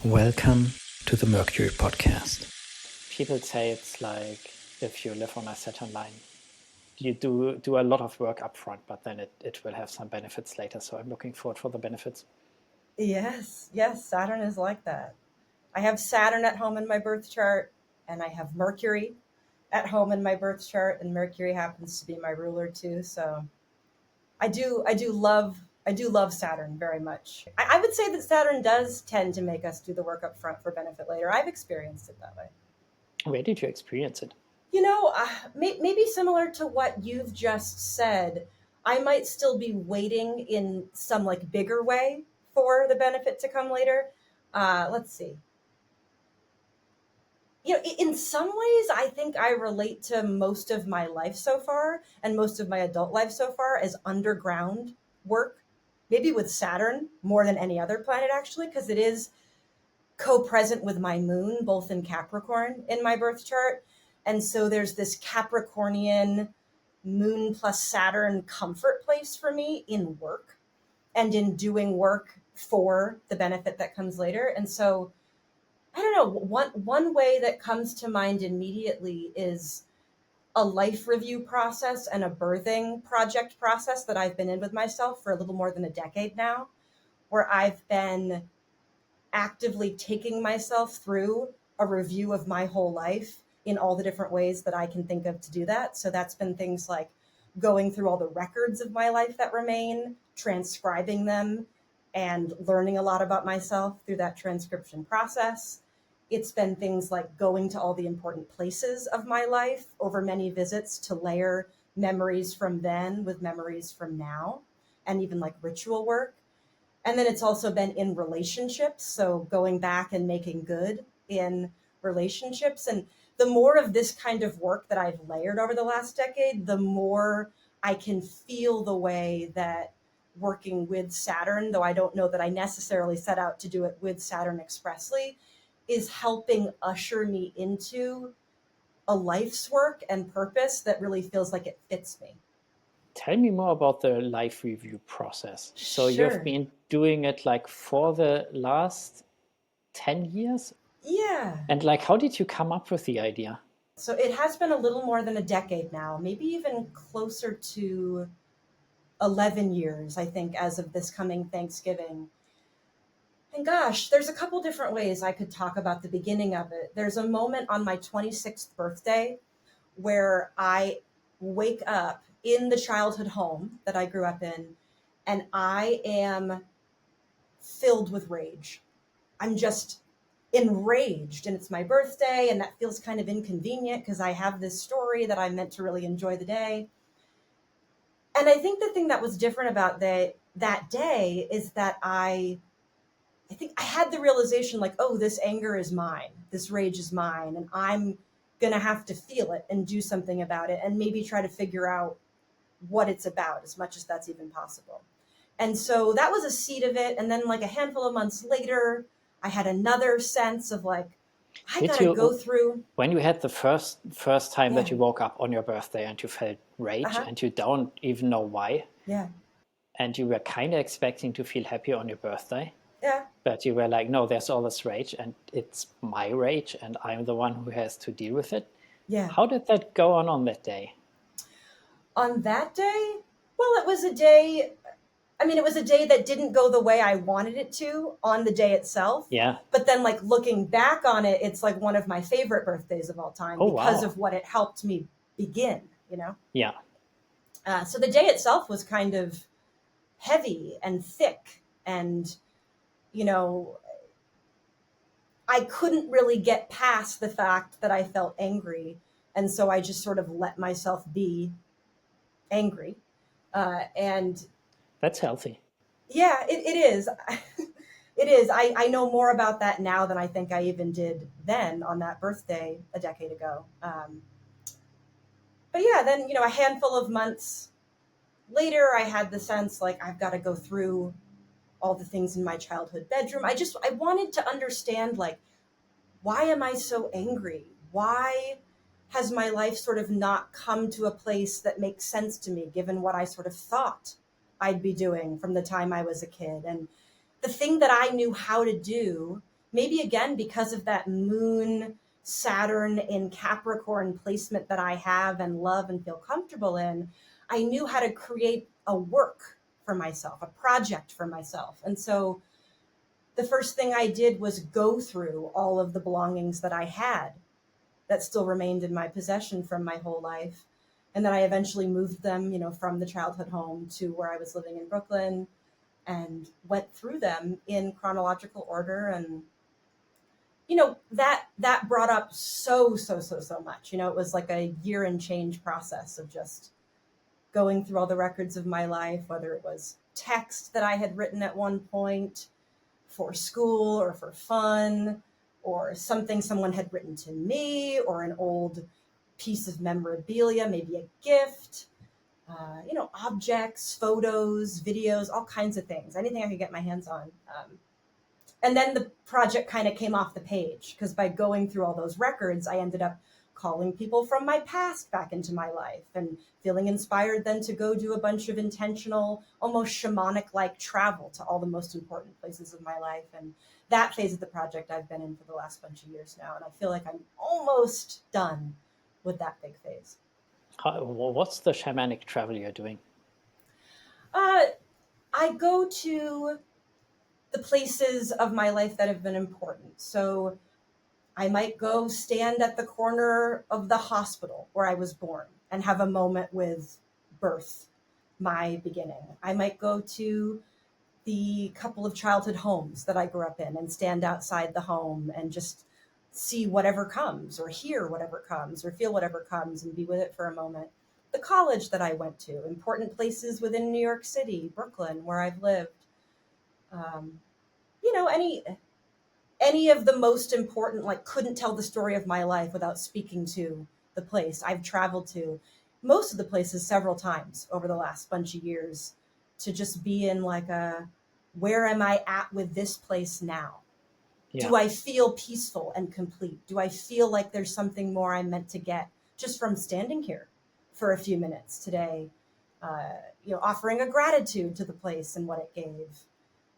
Welcome to the Mercury podcast. People say it's like if you live on a Saturn line, you do a lot of work up front, but then it will have some benefits later. So I'm looking forward for the benefits. Yes, Saturn is like that. I have Saturn at home in my birth chart, and I have Mercury at home in my birth chart, and Mercury happens to be my ruler too. So I do love Saturn very much. I would say that Saturn does tend to make us do the work up front for benefit later. I've experienced it that way. Where did you experience it? Maybe similar to what you've just said, I might still be waiting in some like bigger way for the benefit to come later. Let's see. In some ways, I think I relate to most of my life so far and most of my adult life so far as underground work, maybe with Saturn more than any other planet, actually, because it is co-present with my moon, both in Capricorn in my birth chart. And so there's this Capricornian moon plus Saturn comfort place for me in work and in doing work for the benefit that comes later. And so I don't know, one way that comes to mind immediately is a life review process and a birthing project process that I've been in with myself for a little more than a decade now, where I've been actively taking myself through a review of my whole life in all the different ways that I can think of to do that. So that's been things like going through all the records of my life that remain, transcribing them, and learning a lot about myself through that transcription process. It's been things like going to all the important places of my life over many visits to layer memories from then with memories from now, and even like ritual work. And then it's also been in relationships. So going back and making good in relationships. And the more of this kind of work that I've layered over the last decade, the more I can feel the way that working with Saturn, though I don't know that I necessarily set out to do it with Saturn expressly, is helping usher me into a life's work and purpose that really feels like it fits me. Tell me more about the life review process. So you've Sure. been doing it like for the last 10 years? Yeah. And like, how did you come up with the idea? So it has been a little more than a decade now, maybe even closer to 11 years, I think, as of this coming Thanksgiving. And gosh, there's a couple different ways I could talk about the beginning of it. There's a moment on my 26th birthday where I wake up in the childhood home that I grew up in, and I am filled with rage. I'm just enraged, and it's my birthday, and that feels kind of inconvenient because I have this story that I meant to really enjoy the day. And I think the thing that was different about that day is that I think I had the realization like, oh, this anger is mine. This rage is mine. And I'm going to have to feel it and do something about it and maybe try to figure out what it's about as much as that's even possible. And so that was a seed of it. And then like a handful of months later, I had another sense of like, I got to go through. When you had the first time Yeah. that you woke up on your birthday and you felt rage Uh-huh. and you don't even know why, Yeah. and you were kind of expecting to feel happy on your birthday, Yeah. but you were like, no, there's all this rage and it's my rage and I'm the one who has to deal with it. Yeah. How did that go on that day? On that day, well, it was a day. I mean, it was a day that didn't go the way I wanted it to on the day itself. Yeah. But then, like, looking back on it, it's like one of my favorite birthdays of all time Oh, because wow. of what it helped me begin, Yeah. So the day itself was kind of heavy and thick. And, you know, I couldn't really get past the fact that I felt angry. And so I just sort of let myself be angry. And That's healthy. yeah, it is. It is. I know more about that now than I think I even did then on that birthday a decade ago. But yeah, then, a handful of months later, I had the sense like I've got to go through all the things in my childhood bedroom. I wanted to understand, like, why am I so angry? Why has my life sort of not come to a place that makes sense to me, given what I sort of thought I'd be doing from the time I was a kid? And the thing that I knew how to do maybe again, because of that moon Saturn in Capricorn placement that I have and love and feel comfortable in, I knew how to create a work for myself, a project for myself. And so the first thing I did was go through all of the belongings that I had that still remained in my possession from my whole life. And then I eventually moved them, from the childhood home to where I was living in Brooklyn, and went through them in chronological order. And that brought up so much. It was like a year and change process of just going through all the records of my life, whether it was text that I had written at one point for school or for fun, or something someone had written to me, or an old piece of memorabilia, maybe a gift, objects, photos, videos, all kinds of things, anything I could get my hands on. And then the project kind of came off the page, because by going through all those records, I ended up calling people from my past back into my life and feeling inspired then to go do a bunch of intentional, almost shamanic-like travel to all the most important places of my life. And that phase of the project I've been in for the last bunch of years now. And I feel like I'm almost done with that big phase. What's the shamanic travel you're doing? I go to the places of my life that have been important. So I might go stand at the corner of the hospital where I was born and have a moment with birth, my beginning. I might go to the couple of childhood homes that I grew up in and stand outside the home and just see whatever comes, or hear whatever comes, or feel whatever comes, and be with it for a moment. The college that I went to, important places within New York City, Brooklyn, where I've lived. Um, any of the most important, like, couldn't tell the story of my life without speaking to the place. I've traveled to most of the places several times over the last bunch of years to just be in like where am I at with this place now? Yeah. Do I feel peaceful and complete? Do I feel like there's something more I'm meant to get just from standing here for a few minutes today? Offering a gratitude to the place and what it gave.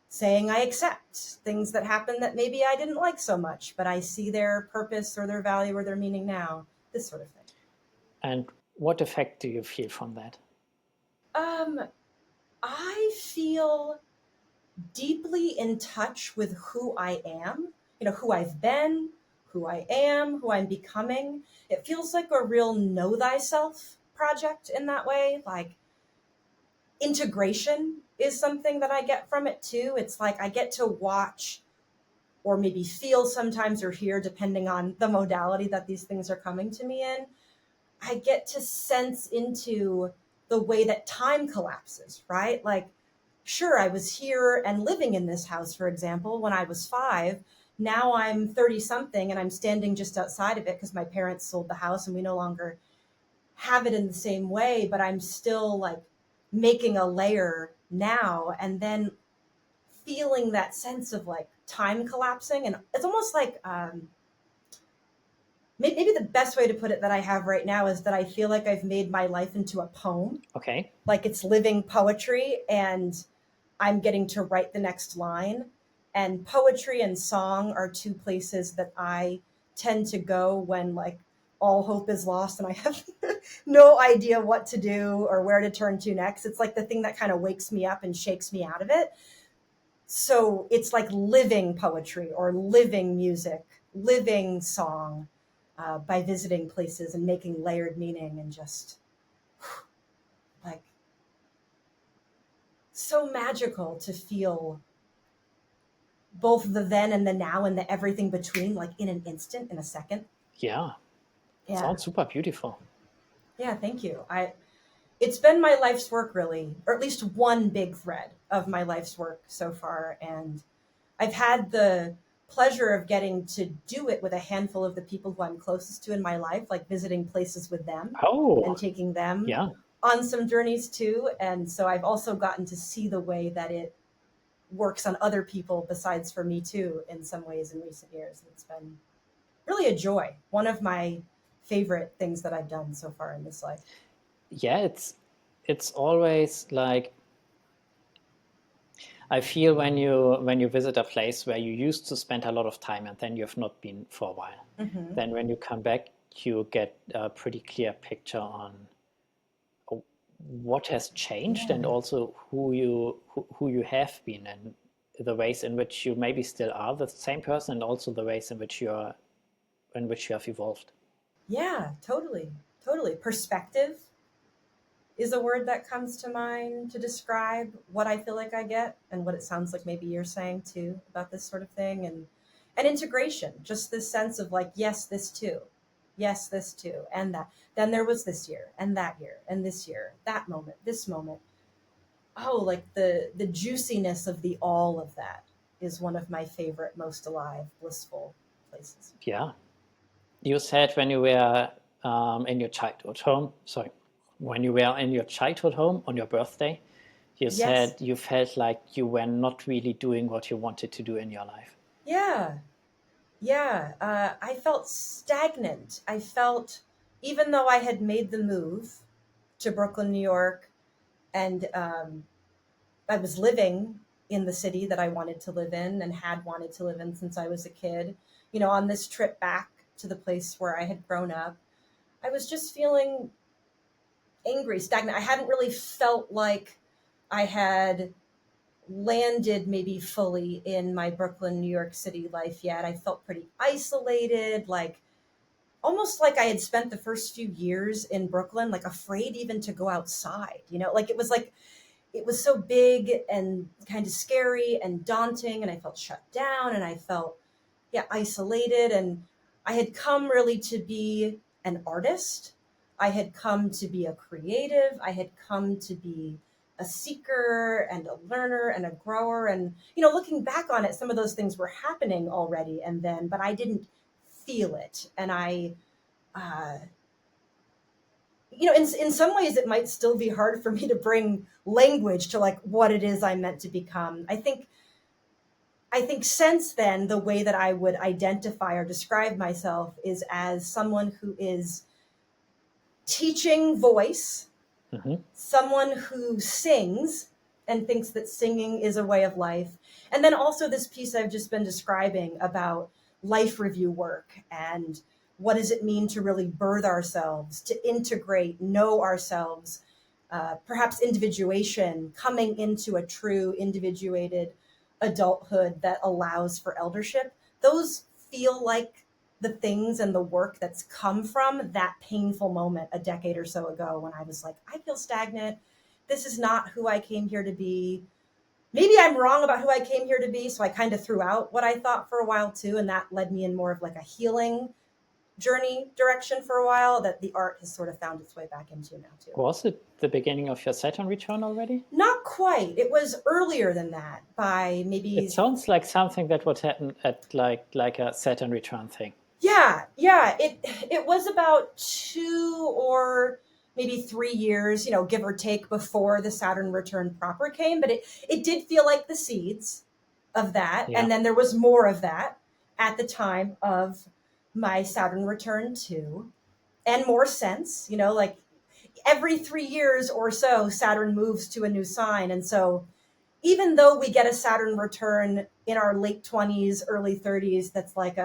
Saying I accept things that happen that maybe I didn't like so much, but I see their purpose or their value or their meaning now, this sort of thing. And what effect do you feel from that? I feel deeply in touch with who I am, who I've been, who I am, who I'm becoming. It feels like a real know thyself project in that way. Like, integration is something that I get from it too. It's like I get to watch, or maybe feel sometimes, or hear, depending on the modality that these things are coming to me in. I get to sense into the way that time collapses, right? Like, sure, I was here and living in this house, for example, when I was 5. Now I'm 30 something and I'm standing just outside of it because my parents sold the house and we no longer have it in the same way, but I'm still like making a layer now, and then feeling that sense of like time collapsing. And it's almost like maybe the best way to put it that I have right now is that I feel like I've made my life into a poem. Okay. Like it's living poetry, and I'm getting to write the next line. And poetry and song are two places that I tend to go when like all hope is lost and I have no idea what to do or where to turn to next. It's like the thing that kind of wakes me up and shakes me out of it. So it's like living poetry or living music, living song, by visiting places and making layered meaning, and just like so magical to feel both the then and the now and the everything between, like in an instant, in a second. Yeah. Yeah. Sounds super beautiful. Yeah, thank you. It's been my life's work, really, or at least one big thread of my life's work so far. And I've had the pleasure of getting to do it with a handful of the people who I'm closest to in my life, like visiting places with them and taking them on some journeys too. And so I've also gotten to see the way that it works on other people besides for me too, in some ways in recent years. It's been really a joy. One of my favorite things that I've done so far in this life. Yeah, it's always like, I feel when you visit a place where you used to spend a lot of time and then you've not been for a while, then when you come back, you get a pretty clear picture on what has changed and also who you have been and the ways in which you maybe still are the same person and also the ways in which you have evolved. Yeah, totally. Totally. Perspective is a word that comes to mind to describe what I feel like I get and what it sounds like maybe you're saying too about this sort of thing. And integration, just this sense of like, yes, this too. Yes, this too. And that. Then there was this year and that year and this year, that moment, this moment. Oh, like the juiciness of the all of that is one of my favorite, most alive, blissful places. Yeah. You said when you were in your childhood home, sorry, when you were in your childhood home on your birthday, you Yes. said you felt like you were not really doing what you wanted to do in your life. Yeah. Yeah. I felt stagnant. I felt, even though I had made the move to Brooklyn, New York, and I was living in the city that I wanted to live in and had wanted to live in since I was a kid, on this trip back to the place where I had grown up, I was just feeling angry, stagnant. I hadn't really felt like I had landed maybe fully in my Brooklyn, New York City life yet. I felt pretty isolated, like almost like I had spent the first few years in Brooklyn, like afraid even to go outside, like it was so big and kind of scary and daunting. And I felt shut down and I felt, yeah, isolated. And I had come really to be an artist. I had come to be a creative. I had come to be a seeker and a learner and a grower. And, looking back on it, some of those things were happening already. And then, but I didn't feel it. And uh, in some ways it might still be hard for me to bring language to like what it is I'm meant to become. I think since then, the way that I would identify or describe myself is as someone who is teaching voice, someone who sings and thinks that singing is a way of life. And then also this piece I've just been describing about life review work and what does it mean to really birth ourselves, to integrate, know ourselves, perhaps individuation, coming into a true individuated adulthood that allows for eldership. Those feel like the things and the work that's come from that painful moment a decade or so ago when I was like, I feel stagnant. This is not who I came here to be. Maybe I'm wrong about who I came here to be. So I kind of threw out what I thought for a while too. And that led me in more of like a healing journey direction for a while that the art has sort of found its way back into now too. Was it the beginning of your Saturn return already? Not quite. It was earlier than that by maybe. It sounds like something that would happen at like a Saturn return thing. Yeah. It was about 2 or maybe 3 years, give or take, before the Saturn return proper came. But it did feel like the seeds of that. Yeah. And then there was more of that at the time of my Saturn return too. And more sense, like every 3 years or so, Saturn moves to a new sign. And so even though we get a Saturn return in our late 20s, early 30s, that's like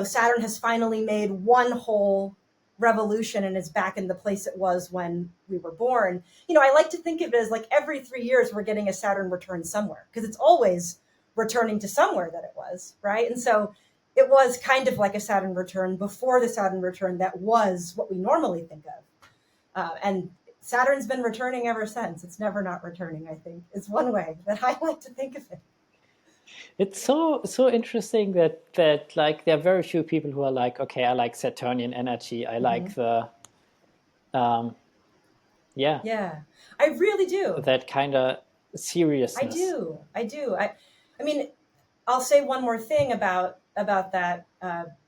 Saturn has finally made one whole revolution and is back in the place it was when we were born. I like to think of it as like every 3 years we're getting a Saturn return somewhere because it's always returning to somewhere that it was, right? And so it was kind of like a Saturn return before the Saturn return that was what we normally think of. And Saturn's been returning ever since. It's never not returning, I think. It's one way that I like to think of it. It's so interesting that like there are very few people who are like, okay, I like Saturnian energy. I like the Yeah, I really do. that kind of seriousness. I do. I mean, I'll say one more thing about that.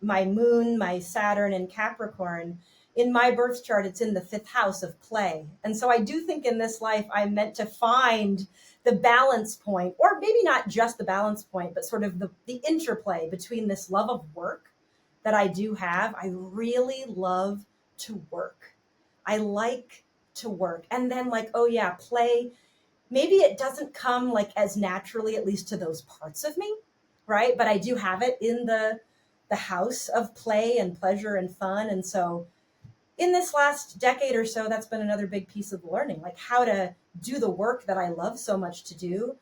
My moon, my Saturn in Capricorn, in my birth chart, it's in the 5th house of play. And so I do think in this life, I'm meant to find the balance point, or maybe not just the balance point, but sort of the interplay between this love of work that I do have. I really love to work. I like to work. And then like, oh yeah, play maybe it doesn't come like as naturally, at least to those parts of me, right? But I do have it in the house of play and pleasure and fun. And so in this last decade or so, that's been another big piece of learning, like how to do the work that I love so much to do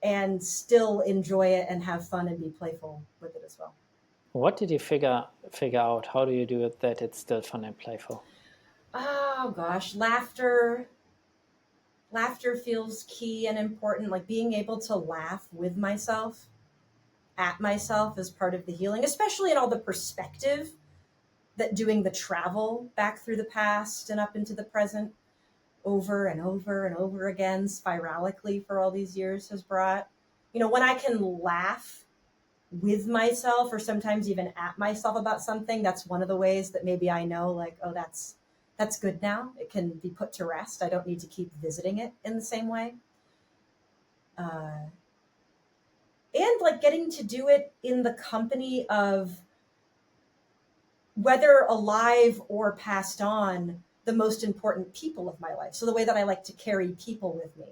and still enjoy it and have fun and be playful with it as well. What did you figure out? How do you do it that it's still fun and playful? Oh gosh, laughter feels key and important, like being able to laugh with myself, at myself, is part of the healing, especially in all the perspective that doing the travel back through the past and up into the present over and over and over again spiralically for all these years has brought. When I can laugh with myself or sometimes even at myself about something, that's one of the ways that maybe I know, like, oh, that's good now. It can be put to rest. I don't need to keep visiting it in the same way. And like getting to do it in the company of, whether alive or passed on, the most important people of my life. So the way that I like to carry people with me,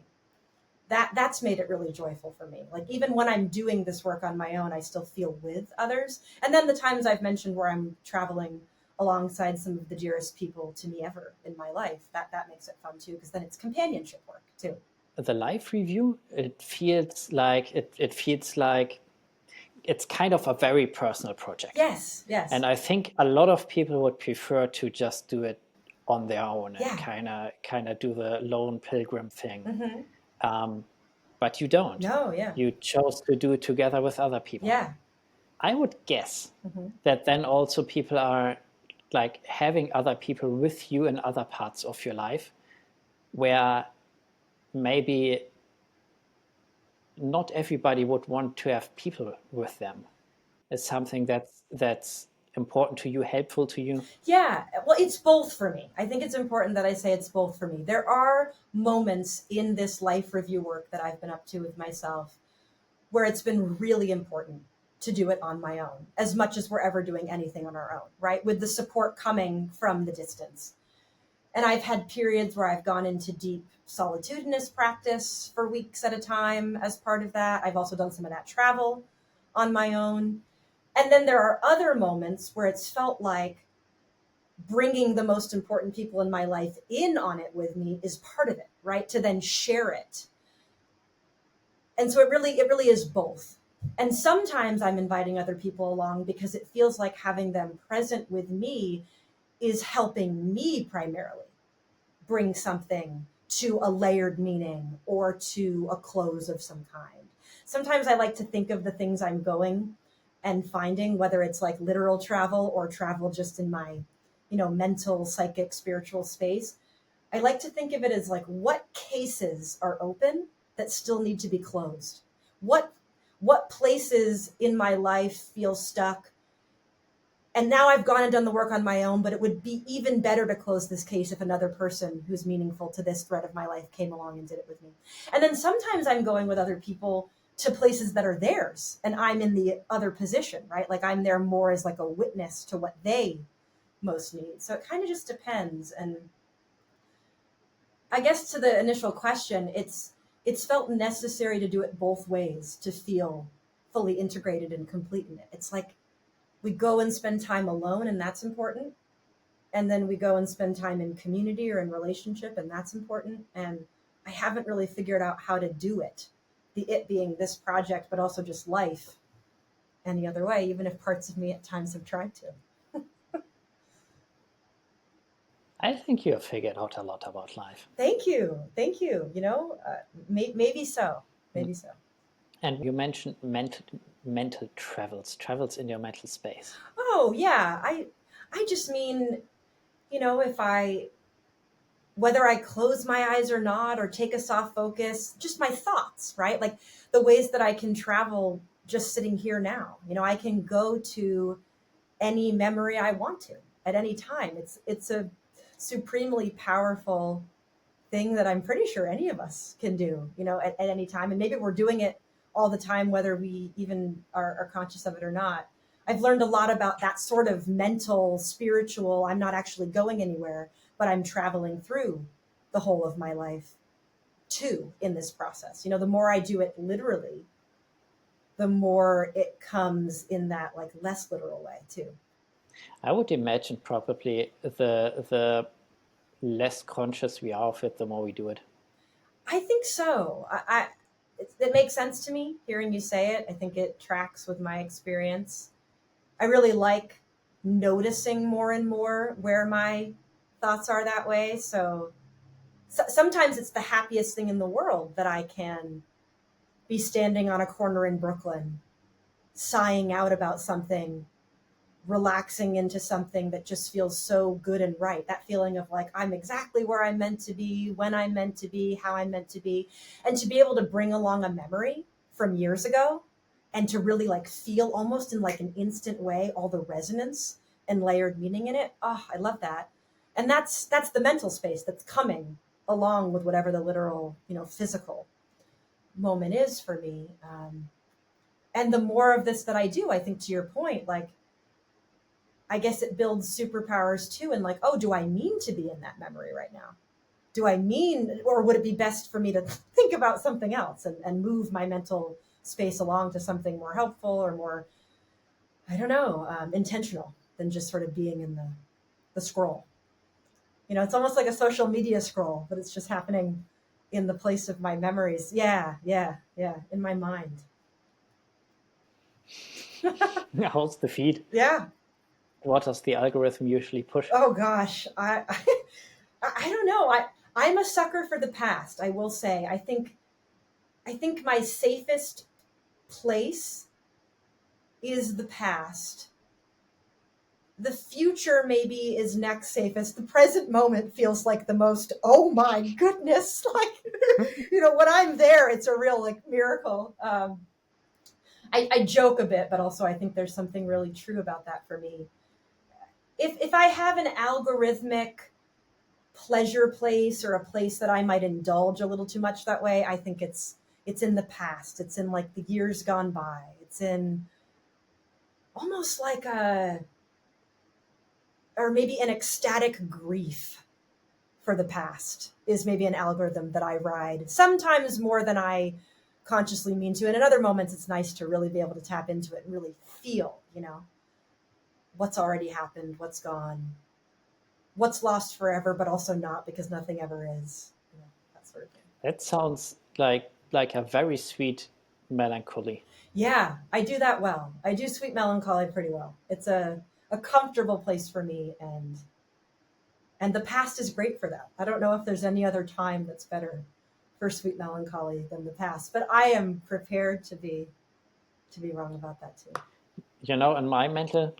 that's made it really joyful for me. Like even when I'm doing this work on my own, I still feel with others. And then the times I've mentioned where I'm traveling alongside some of the dearest people to me ever in my life, that makes it fun too, because then it's companionship work too. The life review, it feels like it's kind of a very personal project. Yes. And I think a lot of people would prefer to just do it on their own and kind of do the lone pilgrim thing. Mm-hmm. But you don't. No, yeah. You chose to do it together with other people. Yeah. I would guess Mm-hmm. that then also people are like having other people with you in other parts of your life where maybe not everybody would want to have people with them. It's something that's important to you, helpful to you. Yeah, well, it's both for me. I think it's important that I say it's both for me. There are moments in this life review work that I've been up to with myself where it's been really important to do it on my own, as much as we're ever doing anything on our own, right? With the support coming from the distance. And I've had periods where I've gone into deep solitudinous practice for weeks at a time as part of that. I've also done some of that travel on my own. And then there are other moments where it's felt like bringing the most important people in my life in on it with me is part of it, right? To then share it. And so it really is both. And sometimes I'm inviting other people along because it feels like having them present with me is helping me primarily bring something to a layered meaning or to a close of some kind. Sometimes I like to think of the things I'm going and finding, whether it's like literal travel or travel just in my, mental, psychic, spiritual space. I like to think of it as like, what cases are open that still need to be closed? What places in my life feel stuck? And now I've gone and done the work on my own, but it would be even better to close this case if another person who's meaningful to this thread of my life came along and did it with me. And then sometimes I'm going with other people to places that are theirs, and I'm in the other position, right? Like I'm there more as like a witness to what they most need. So it kind of just depends. And I guess to the initial question, it's felt necessary to do it both ways to feel fully integrated and complete in it. It's like we go and spend time alone, and that's important. And then we go and spend time in community or in relationship, and that's important. And I haven't really figured out how to do it, the it being this project, but also just life any other way, even if parts of me at times have tried to. I think you have figured out a lot about life. Thank you. Maybe so. Maybe so. And you mentioned mental travels in your mental space. Oh yeah, I just mean, if whether I close my eyes or not, or take a soft focus, just my thoughts, right? Like the ways that I can travel just sitting here now. I can go to any memory I want to at any time. It's a supremely powerful thing that I'm pretty sure any of us can do, at any time. And maybe we're doing it all the time, whether we even are conscious of it or not. I've learned a lot about that sort of mental, spiritual, I'm not actually going anywhere, but I'm traveling through the whole of my life too in this process. The more I do it literally, the more it comes in that like less literal way too. I would imagine probably the less conscious we are of it, the more we do it. I think so. It makes sense to me hearing you say it. I think it tracks with my experience. I really like noticing more and more where my thoughts are that way. So sometimes it's the happiest thing in the world that I can be standing on a corner in Brooklyn, sighing out about something, relaxing into something that just feels so good and right. That feeling of like, I'm exactly where I'm meant to be, when I'm meant to be, how I'm meant to be. And to be able to bring along a memory from years ago and to really like feel almost in like an instant way all the resonance and layered meaning in it. Oh, I love that. And that's the mental space that's coming along with whatever the literal, physical moment is for me. And the more of this that I do, I think to your point, like, I guess it builds superpowers too. And like, oh, do I mean to be in that memory right now? Do I mean, or would it be best for me to think about something else and move my mental space along to something more helpful or more, I don't know, intentional than just sort of being in the scroll? It's almost like a social media scroll, but it's just happening in the place of my memories. Yeah, in my mind. How's the feed? Yeah. What does the algorithm usually push? Oh gosh, I don't know. I'm a sucker for the past. I will say. I think my safest place is the past. The future maybe is next safest. The present moment feels like the most, oh my goodness. Like, when I'm there, it's a real like miracle. I joke a bit, but also I think there's something really true about that for me. If I have an algorithmic pleasure place or a place that I might indulge a little too much that way, I think it's in the past. It's in like the years gone by. It's in almost like or maybe an ecstatic grief for the past is maybe an algorithm that I ride, sometimes more than I consciously mean to. And in other moments, it's nice to really be able to tap into it and really feel, what's already happened, what's gone, what's lost forever, but also not, because nothing ever is, that sort of thing. That sounds like a very sweet melancholy. Yeah, I do that well. I do sweet melancholy pretty well. It's a comfortable place for me, and the past is great for that. I don't know if there's any other time that's better for sweet melancholy than the past, but I am prepared to be wrong about that too. In my mental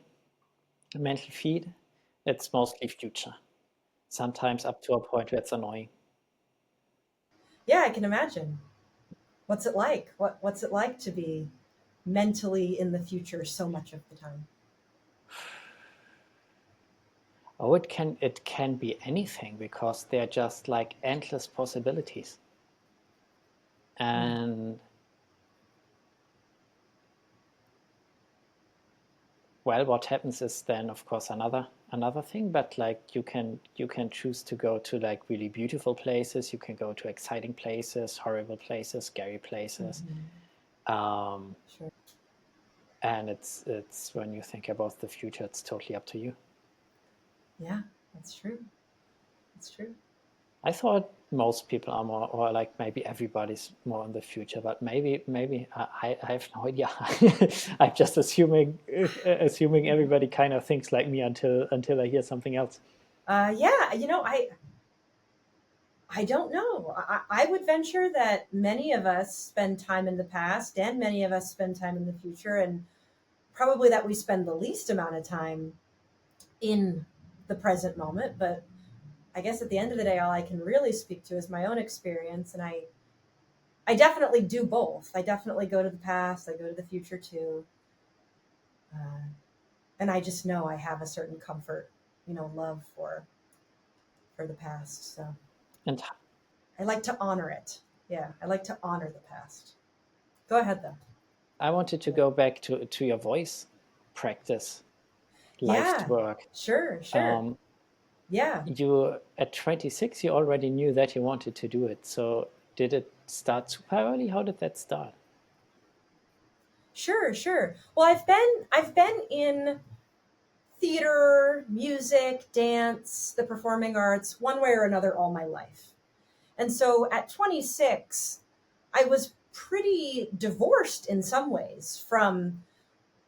feed, it's mostly future. Sometimes up to a point where it's annoying. Yeah, I can imagine. What's it like? What's it like to be mentally in the future so much of the time? Oh, it can be anything, because they're just like endless possibilities. And well, what happens is then, of course, another thing. But like you can choose to go to like really beautiful places. You can go to exciting places, horrible places, scary places. Sure. And it's when you think about the future, it's totally up to you. Yeah, that's true. That's true. I thought most people are more, or like maybe everybody's more in the future, but maybe I have no idea. I'm just assuming everybody kind of thinks like me until I hear something else. Yeah, I don't know. I would venture that many of us spend time in the past and many of us spend time in the future, and probably that we spend the least amount of time in the present moment. But I guess at the end of the day, all I can really speak to is my own experience. And I definitely do both. I definitely go to the past, I go to the future too. And I just know I have a certain comfort, love for the past. So And I like to honor it. Yeah, I like to honor the past. Go ahead, though. I wanted to go back to your voice practice, life's Yeah, work. sure. Yeah. You at 26, you already knew that you wanted to do it. So did it start super early? How did that start? Sure. Well, I've been in theater, music, dance, the performing arts, one way or another all my life. And so at 26, I was pretty divorced in some ways from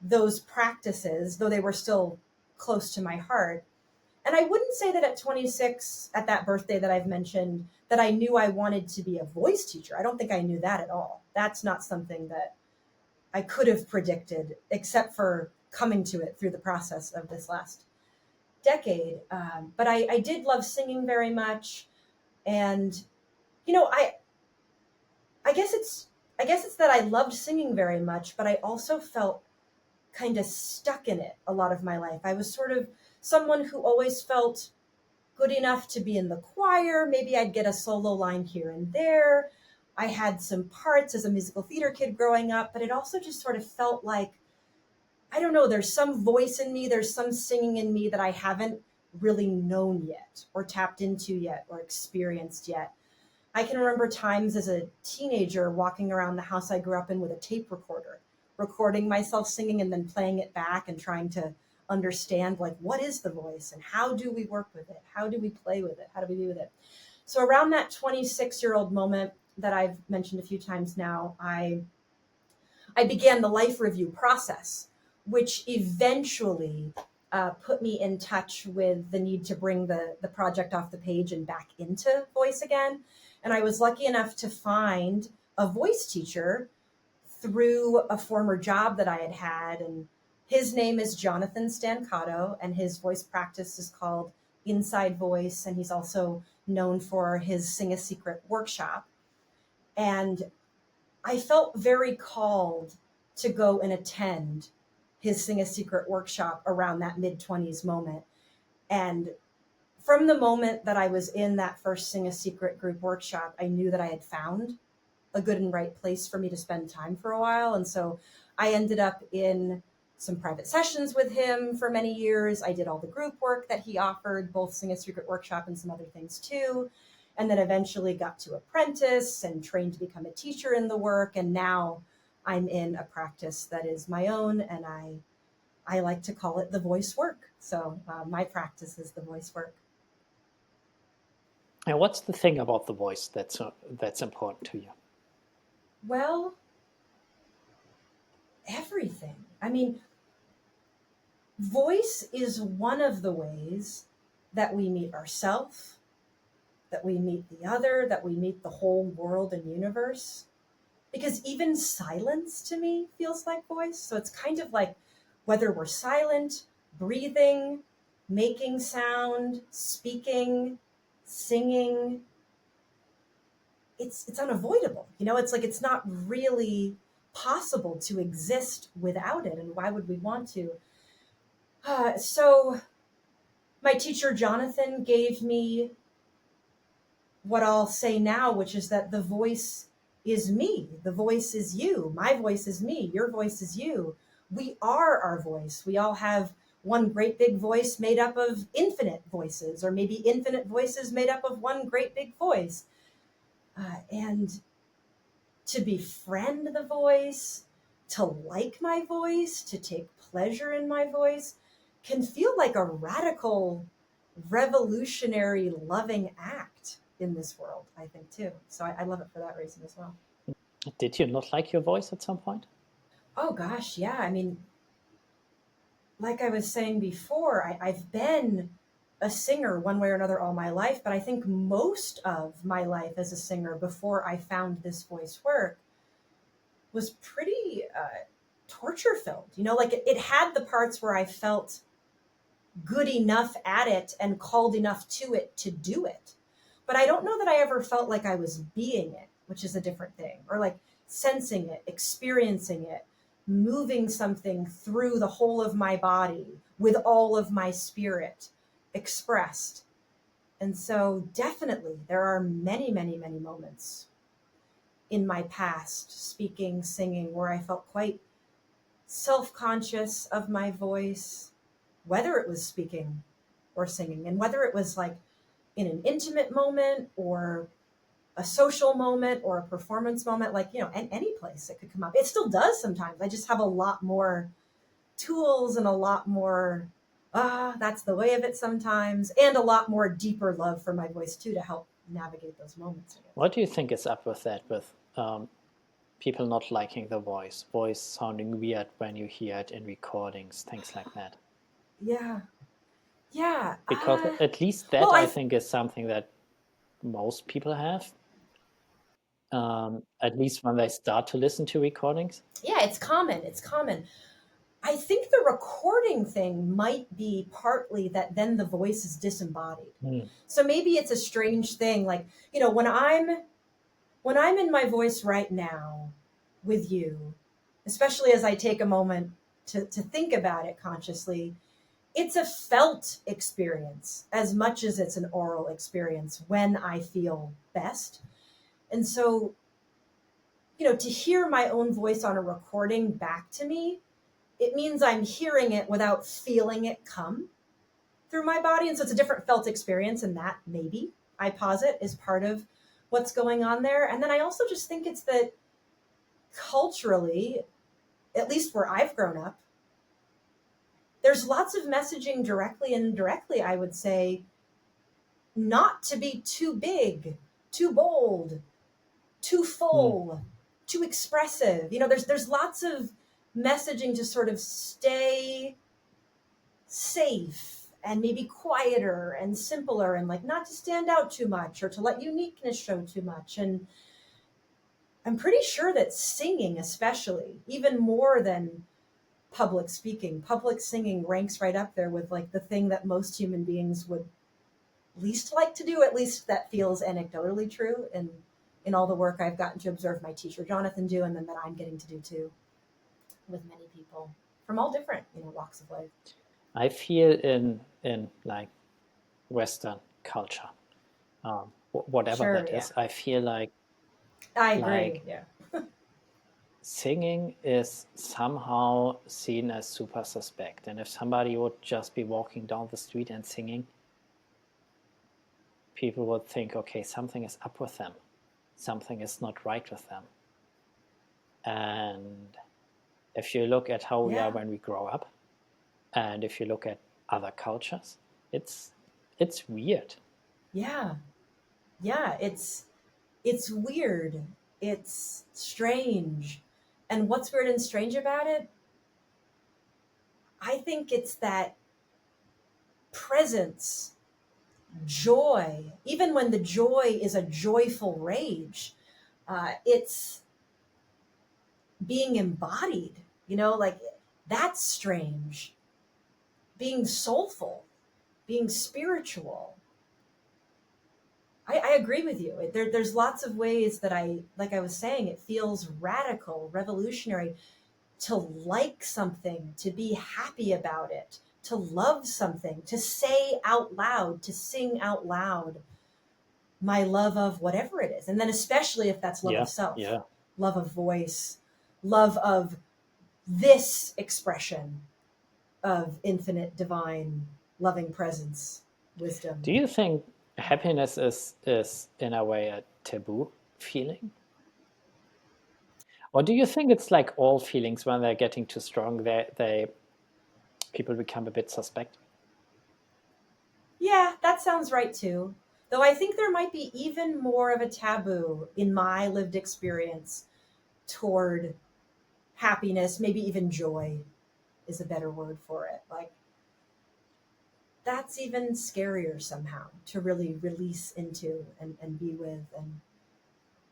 those practices, though they were still close to my heart. And I wouldn't say that at 26, at that birthday that I've mentioned, that I knew I wanted to be a voice teacher. I don't think I knew that at all. That's not something that I could have predicted, except for coming to it through the process of this last decade. But I did love singing very much. And, you know, I guess it's, I guess it's that I loved singing very much, but I also felt kind of stuck in it a lot of my life. I was sort of someone who always felt good enough to be in the choir. Maybe I'd get a solo line here and there. I had some parts as a musical theater kid growing up, but it also just sort of felt like, I don't know, there's some voice in me, there's some singing in me that I haven't really known yet, or tapped into yet, or experienced yet. I can remember times as a teenager walking around the house I grew up in with a tape recorder, recording myself singing and then playing it back and trying to understand, like, what is the voice and how do we work with it? How do we play with it? How do we be with it? So around that 26-year-old moment that I've mentioned a few times now, I began the life review process, which eventually put me in touch with the need to bring the project off the page and back into voice again. And I was lucky enough to find a voice teacher through a former job that I had had. And his name is Jonathan Stancato, and his voice practice is called Inside Voice. And he's also known for his Sing a Secret workshop. And I felt very called to go and attend his Sing a Secret workshop around that mid-20s moment. And from the moment that I was in that first Sing a Secret group workshop, I knew that I had found a good and right place for me to spend time for a while. And so I ended up in some private sessions with him for many years. I did all the group work that he offered, both Sing a Secret workshop and some other things too. And then eventually got to apprentice and trained to become a teacher in the work. And now I'm in a practice that is my own, and I like to call it the voice work. So my practice is the voice work. And what's the thing about the voice that's important to you? Well, everything. I mean, voice is one of the ways that we meet ourselves, that we meet the other, that we meet the whole world and universe. Because even silence to me feels like voice. So it's kind of like whether we're silent, breathing, making sound, speaking, singing, it's unavoidable. You know, it's like it's not really possible to exist without it. And why would we want to? So my teacher, Jonathan, gave me what I'll say now, which is that the voice is me. The voice is you. My voice is me. Your voice is you. We are our voice. We all have one great big voice made up of infinite voices, or maybe infinite voices made up of one great big voice. And to befriend the voice, to like my voice, to take pleasure in my voice, can feel like a radical, revolutionary, loving act in this world, I think, too. So I love it for that reason as well. Did you not like your voice at some point? Oh, gosh, yeah. I mean, like I was saying before, I've been a singer one way or another all my life, but I think most of my life as a singer before I found this voice work was pretty torture filled. You know, like it had the parts where I felt good enough at it and called enough to it to do it. But I don't know that I ever felt like I was being it, which is a different thing, or like sensing it, experiencing it, moving something through the whole of my body with all of my spirit expressed. And so definitely there are many, many, many moments in my past, speaking, singing, where I felt quite self-conscious of my voice, whether it was speaking or singing, and whether it was like in an intimate moment or a social moment or a performance moment, like, any place it could come up. It still does sometimes. I just have a lot more tools and a lot more, that's the way of it sometimes, and a lot more deeper love for my voice too to help navigate those moments. What do you think is up with that, with people not liking the voice sounding weird when you hear it in recordings, things like that? Yeah. Yeah. Because at least that, well, I think, is something that most people have, at least when they start to listen to recordings. Yeah, it's common. It's common. I think the recording thing might be partly that then the voice is disembodied. So maybe it's a strange thing. Like, when I'm in my voice right now with you, especially as I take a moment to think about it consciously, it's a felt experience as much as it's an oral experience when I feel best. And so, to hear my own voice on a recording back to me, it means I'm hearing it without feeling it come through my body. And so it's a different felt experience. And that, maybe, I posit, is part of what's going on there. And then I also just think it's that culturally, at least where I've grown up, there's lots of messaging directly and indirectly, I would say, not to be too big, too bold, too full, too expressive. There's lots of messaging to sort of stay safe and maybe quieter and simpler, and like not to stand out too much or to let uniqueness show too much. And I'm pretty sure that singing, especially, even more than public speaking, public singing ranks right up there with like the thing that most human beings would least like to do. At least that feels anecdotally true in all the work I've gotten to observe my teacher Jonathan do, and then that I'm getting to do too with many people from all different walks of life. I feel in like Western culture, whatever Sure, that yeah. is, I feel like I agree. Yeah. singing is somehow seen as super suspect. And if somebody would just be walking down the street and singing, people would think, okay, something is up with them. Something is not right with them. And if you look at how we are when we grow up, and if you look at other cultures, it's weird. Yeah. Yeah, it's weird. It's strange. And what's weird and strange about it? I think it's that presence, joy, even when the joy is a joyful rage, it's being embodied, like that's strange. Being soulful, being spiritual. I agree with you. There's lots of ways that like I was saying, it feels radical, revolutionary to like something, to be happy about it, to love something, to say out loud, to sing out loud my love of whatever it is. And then especially if that's love of self, love of voice, love of this expression of infinite, divine, loving presence, wisdom. Do you think happiness is in a way a taboo feeling? Or do you think it's like all feelings, when they're getting too strong, people become a bit suspect? Yeah, that sounds right too. Though I think there might be even more of a taboo in my lived experience toward happiness, maybe even joy is a better word for it. Like, that's even scarier somehow to really release into and be with and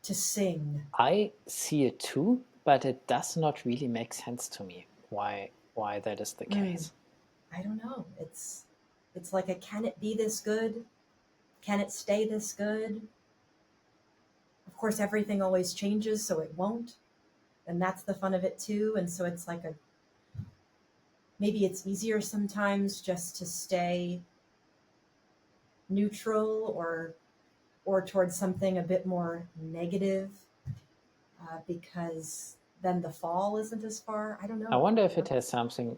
to sing. I see it too, but it does not really make sense to me why that is the case. I don't know. It's like a, can it be this good? Can it stay this good? Of course, everything always changes, so it won't. And that's the fun of it too. And so it's like maybe it's easier sometimes just to stay neutral or towards something a bit more negative, because then the fall isn't as far. I don't know. I wonder if it has something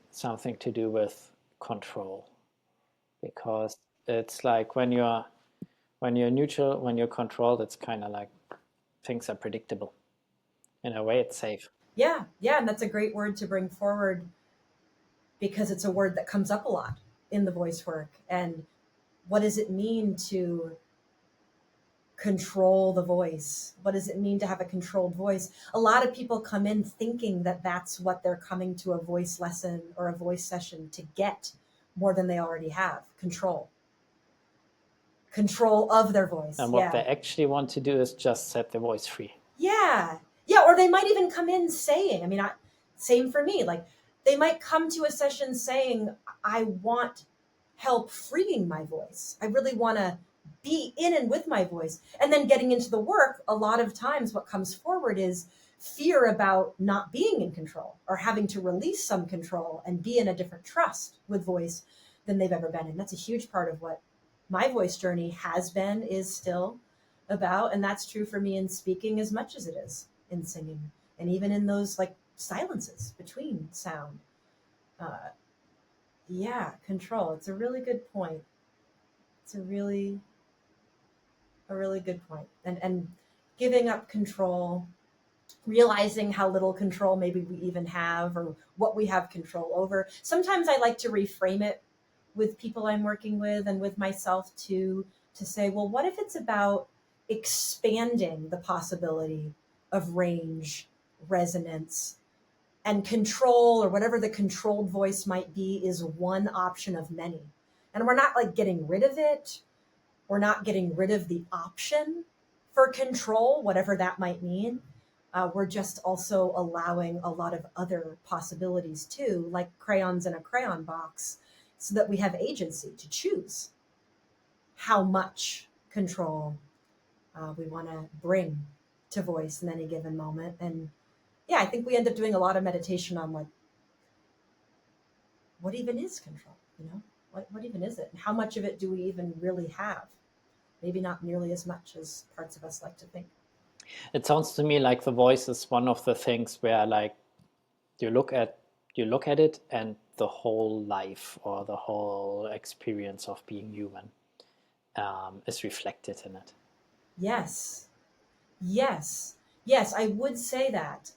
to do with control, because it's like when you're neutral, when you're controlled, it's kind of like things are predictable. In a way, it's safe. Yeah, yeah, and that's a great word to bring forward because it's a word that comes up a lot in the voice work. And what does it mean to control the voice? What does it mean to have a controlled voice? A lot of people come in thinking that that's what they're coming to a voice lesson or a voice session to get more than they already have. Control of their voice. And what they actually want to do is just set the voice free. Yeah. Yeah. Or they might even come in saying, same for me. Like they might come to a session saying, I want help freeing my voice. I really want to be in and with my voice. And then getting into the work, a lot of times what comes forward is fear about not being in control or having to release some control and be in a different trust with voice than they've ever been in. That's a huge part of what my voice journey has been, is still about. And that's true for me in speaking as much as it is in singing, and even in those like silences between sound. Yeah, control. It's a really good point. It's a really good point. And giving up control, realizing how little control maybe we even have or what we have control over. Sometimes I like to reframe it with people I'm working with and with myself too, to say, well, what if it's about expanding the possibility of range, resonance, and control, or whatever the controlled voice might be, is one option of many. And we're not like getting rid of it. We're not getting rid of the option for control, whatever that might mean. We're just also allowing a lot of other possibilities too, like crayons in a crayon box, so that we have agency to choose how much control we want to bring to voice in any given moment. And yeah, I think we end up doing a lot of meditation on like, what even is control? What even is it? And how much of it do we even really have? Maybe not nearly as much as parts of us like to think. It sounds to me like the voice is one of the things where like you look at it and the whole life or the whole experience of being human is reflected in it. Yes. Yes. Yes, I would say that.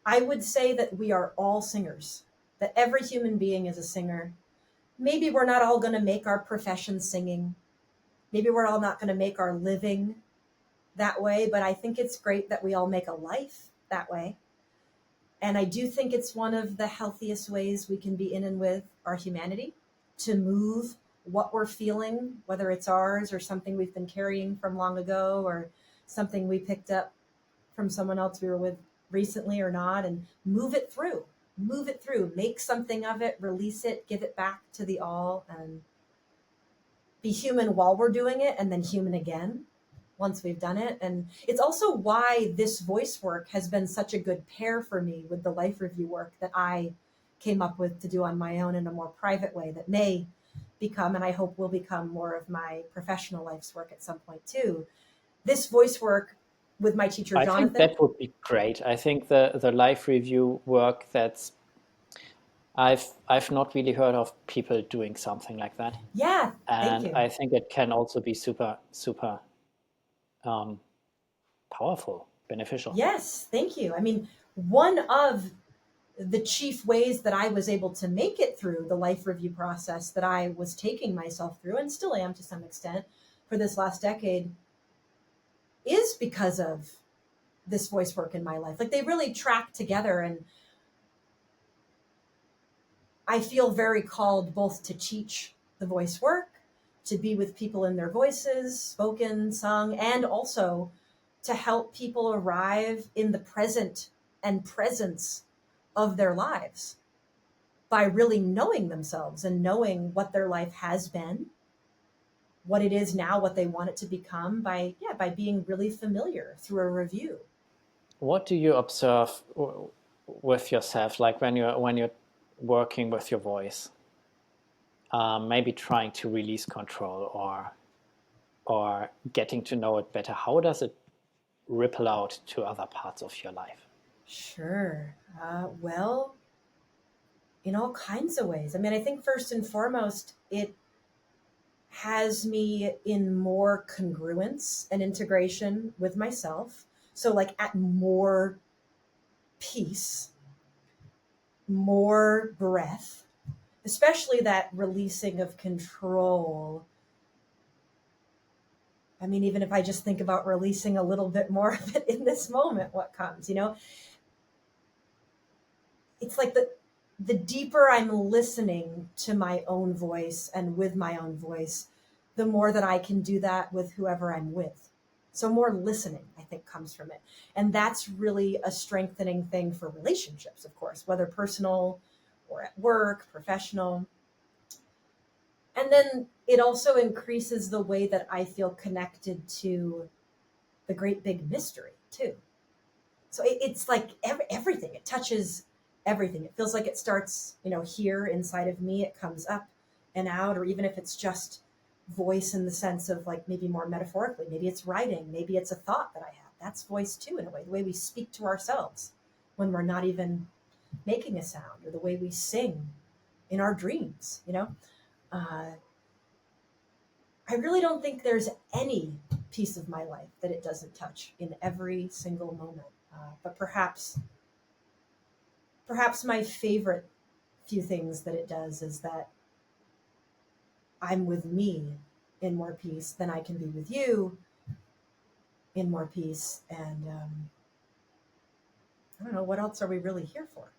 I would say that we are all singers, that every human being is a singer. Maybe we're not all going to make our profession singing. Maybe we're all not going to make our living that way, but I think it's great that we all make a life that way. And I do think it's one of the healthiest ways we can be in and with our humanity, to move what we're feeling, whether it's ours or something we've been carrying from long ago or something we picked up from someone else we were with recently or not, and move it through, make something of it, release it, give it back to the all, and be human while we're doing it, and then human again once we've done it. And it's also why this voice work has been such a good pair for me with the life review work that I came up with to do on my own in a more private way, that may become, and I hope will become, more of my professional life's work at some point too. This voice work with my teacher, Jonathan. I think that would be great. I think the life review work, that's I've not really heard of people doing something like that. Yeah, and thank you. I think it can also be super powerful, beneficial. Yes, thank you. I mean, one of the chief ways that I was able to make it through the life review process that I was taking myself through, and still am to some extent, for this last decade, is because of this voice work in my life. Like, they really track together, and I feel very called both to teach the voice work, to be with people in their voices, spoken, sung, and also to help people arrive in the present and presence of their lives by really knowing themselves and knowing what their life has been, what it is now, what they want it to become, by being really familiar through a review. What do you observe with yourself, like when you're working with your voice, maybe trying to release control or getting to know it better? How does it ripple out to other parts of your life? Sure. Well, in all kinds of ways. I mean, I think first and foremost, it has me in more congruence and integration with myself. So like at more peace, more breath, especially that releasing of control. I mean, even if I just think about releasing a little bit more of it in this moment, what comes, it's like the deeper I'm listening to my own voice and with my own voice, the more that I can do that with whoever I'm with. So more listening, I think, comes from it. And that's really a strengthening thing for relationships, of course, whether personal or at work, professional. And then it also increases the way that I feel connected to the great big mystery, too. So it's like everything. It touches everything. It feels like it starts, here inside of me. It comes up and out, or even if it's just voice in the sense of like maybe more metaphorically, maybe it's writing, maybe it's a thought that I have. That's voice too, in a way. The way we speak to ourselves when we're not even making a sound, or the way we sing in our dreams. I really don't think there's any piece of my life that it doesn't touch in every single moment. But perhaps my favorite few things that it does is that I'm with me in more peace than I can be with you in more peace. And I don't know, what else are we really here for?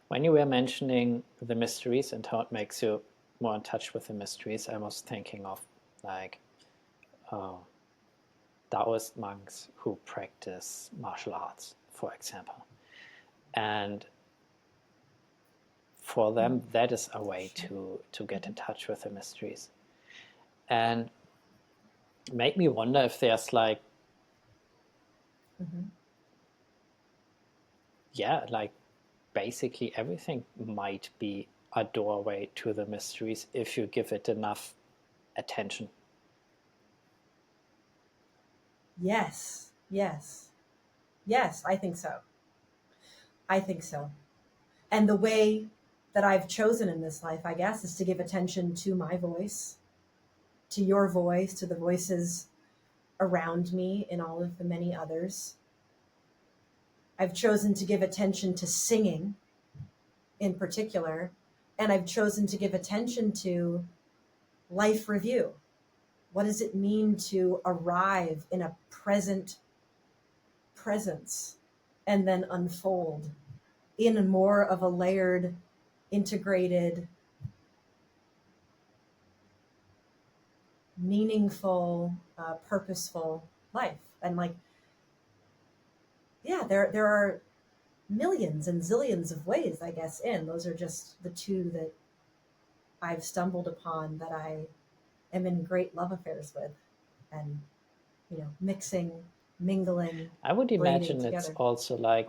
When you were mentioning the mysteries and how it makes you more in touch with the mysteries, I was thinking of like Taoist monks who practice martial arts, for example. And for them, that is a way to get in touch with the mysteries. And made me wonder if there's like, like basically everything might be a doorway to the mysteries if you give it enough attention. Yes, I think so. And the way that I've chosen in this life, I guess, is to give attention to my voice, to your voice, to the voices around me and all of the many others. I've chosen to give attention to singing in particular, and I've chosen to give attention to life review. What does it mean to arrive in a present presence and then unfold in more of a layered, integrated, meaningful, purposeful life? And like, there are millions and zillions of ways, I guess, in. Those are just the two that I've stumbled upon that I am in great love affairs with, and mixing, mingling. I would imagine it's together. also like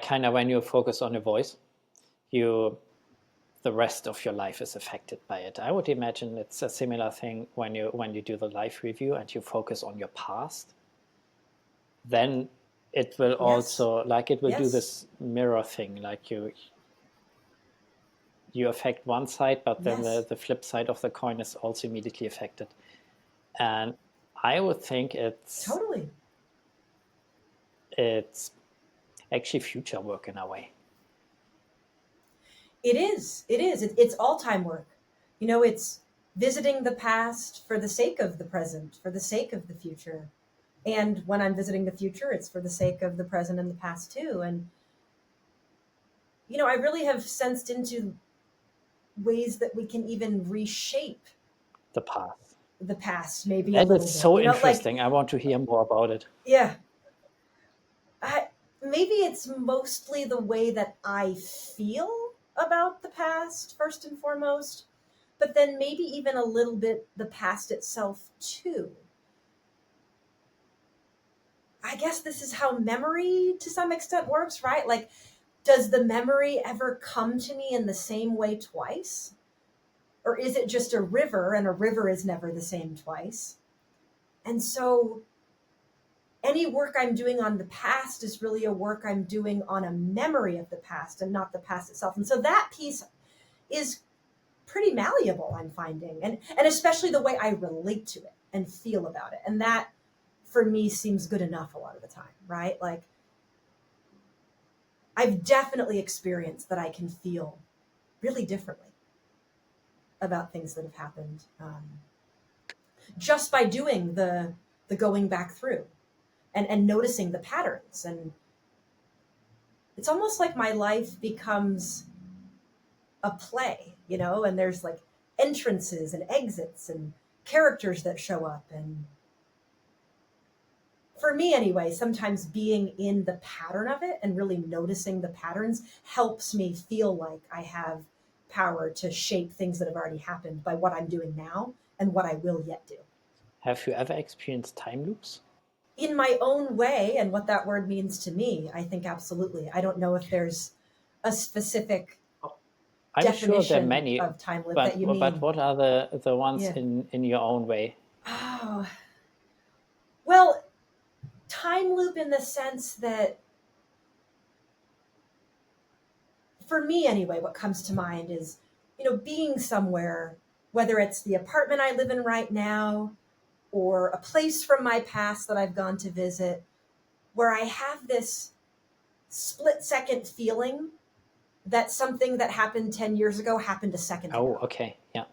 kind of when you focus on your voice, the rest of your life is affected by it. I would imagine it's a similar thing when you do the life review and you focus on your past. Then it will also do this mirror thing, like you affect one side, but then the flip side of the coin is also immediately affected. And I would think it's actually future work in a way. It is. It's all time work. It's visiting the past for the sake of the present, for the sake of the future. And when I'm visiting the future, it's for the sake of the present and the past too. And, I really have sensed into ways that we can even reshape the past. Maybe that a little is bit. so interesting. I want to hear more about it. Yeah. Maybe it's mostly the way that I feel about the past, first and foremost, but then maybe even a little bit the past itself too. I guess this is how memory to some extent works, right? Like, does the memory ever come to me in the same way twice? Or is it just a river, and a river is never the same twice? And so any work I'm doing on the past is really a work I'm doing on a memory of the past and not the past itself. And so that piece is pretty malleable, I'm finding. And especially the way I relate to it and feel about it. And that for me seems good enough a lot of the time, right? Like I've definitely experienced that I can feel really differently about things that have happened, just by doing the going back through and noticing the patterns. And it's almost like my life becomes a play, and there's like entrances and exits and characters that show up. And for me anyway, sometimes being in the pattern of it and really noticing the patterns helps me feel like I have power to shape things that have already happened by what I'm doing now and what I will yet do. Have you ever experienced time loops? In my own way, and what that word means to me, I think absolutely. I don't know if there's a specific I'm sure there are definition many, of time loop but that you mean. what are the ones Yeah. in your own way? Oh, well, time loop in the sense that, for me anyway, what comes to mind is, being somewhere, whether it's the apartment I live in right now or a place from my past that I've gone to visit, where I have this split second feeling that something that happened 10 years ago happened a second ago. Oh, okay, yeah.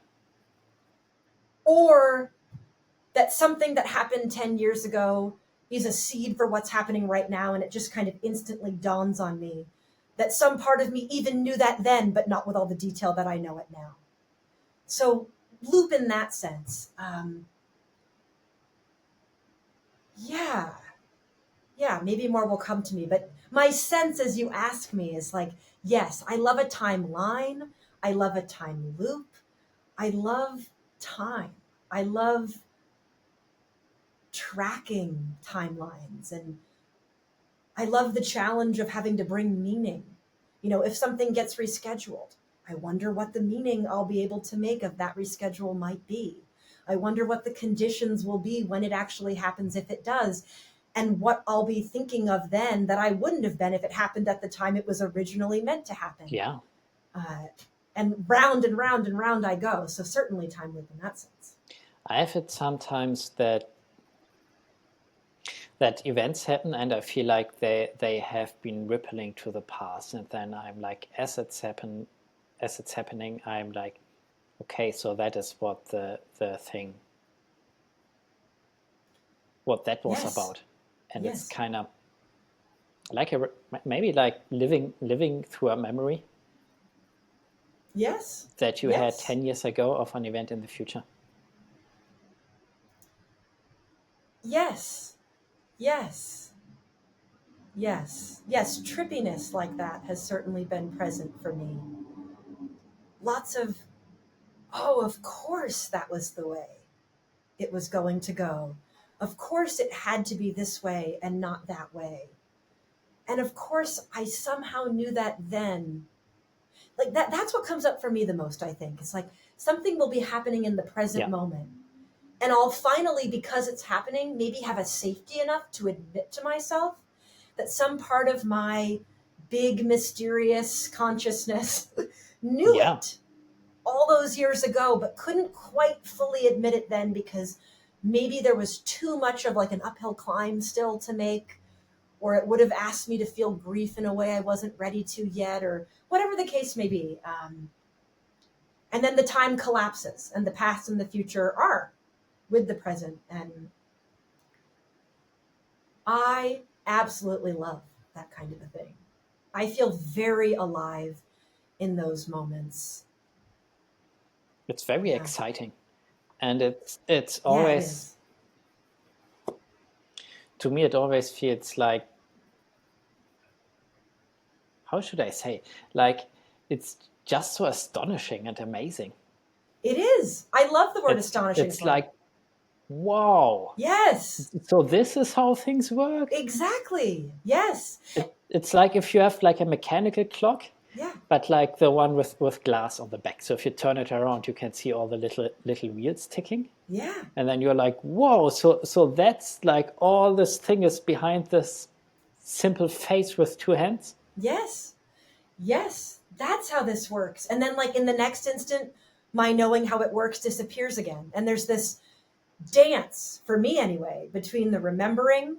Or that something that happened 10 years ago is a seed for what's happening right now, and it just kind of instantly dawns on me that some part of me even knew that then, but not with all the detail that I know it now. So loop in that sense. Yeah, maybe more will come to me. But my sense as you ask me is like, yes, I love a timeline. I love a time loop. I love time. I love tracking timelines, and I love the challenge of having to bring meaning. If something gets rescheduled, I wonder what the meaning I'll be able to make of that reschedule might be. I wonder what the conditions will be when it actually happens, if it does, and what I'll be thinking of then that I wouldn't have been if it happened at the time it was originally meant to happen. Yeah. And round and round and round I go. So certainly time loop in that sense. I have it sometimes that events happen and I feel like they have been rippling to the past, and then I'm like, as it's happening, I'm like, okay, so that is what the thing, what that was Yes. about. And Yes. it's kind of like maybe like living through a memory Yes. that you Yes. had 10 years ago of an event in the future. Yes. Yes. Yes. Yes. Trippiness like that has certainly been present for me. Lots of, oh, of course that was the way it was going to go. Of course it had to be this way and not that way. And of course I somehow knew that then. Like that's what comes up for me the most, I think. It's like something will be happening in the present Yeah. moment. And I'll finally, because it's happening, maybe have a safety enough to admit to myself that some part of my big mysterious consciousness knew Yeah. it all those years ago, but couldn't quite fully admit it then because maybe there was too much of like an uphill climb still to make, or it would have asked me to feel grief in a way I wasn't ready to yet, or whatever the case may be. And then the time collapses and the past and the future are with the present. And I absolutely love that kind of a thing. I feel very alive in those moments. It's very Yeah. exciting. And it's Yeah, it always, is. to me, it always feels like, how should I say? Like, it's just so astonishing and amazing. It is. I love the word astonishing. It's like, wow. Yes, So this is how things work? exactly. Yes. It's like if you have like a mechanical clock, Yeah. but like the one with glass on the back. So if you turn it around, you can see all the little wheels ticking. Yeah. And then you're like, whoa, so that's like all this thing is behind this simple face with two hands? Yes. Yes. That's how this works. And then like in the next instant, my knowing how it works disappears again. And there's this dance, for me anyway, between the remembering,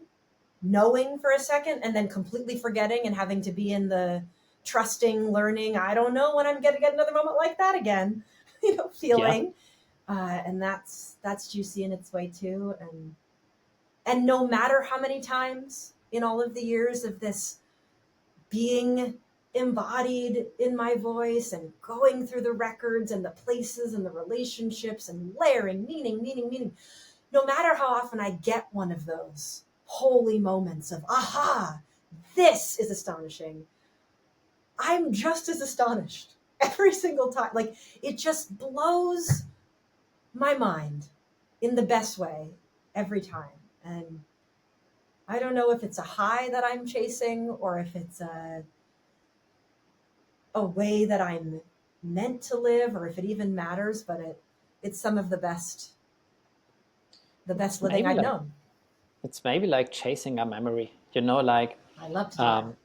knowing for a second, and then completely forgetting and having to be in the trusting, learning, I don't know when I'm going to get another moment like that again, feeling. And that's juicy in its way too. And no matter how many times in all of the years of this being embodied in my voice and going through the records and the places and the relationships and layering meaning, no matter how often I get one of those holy moments of, aha, this is astonishing, I'm just as astonished every single time. Like, it just blows my mind in the best way every time. And I don't know if it's a high that I'm chasing or if it's a way that I'm meant to live, or if it even matters, but it's some of the best living I've known. It's maybe like chasing a memory, like I love to do that.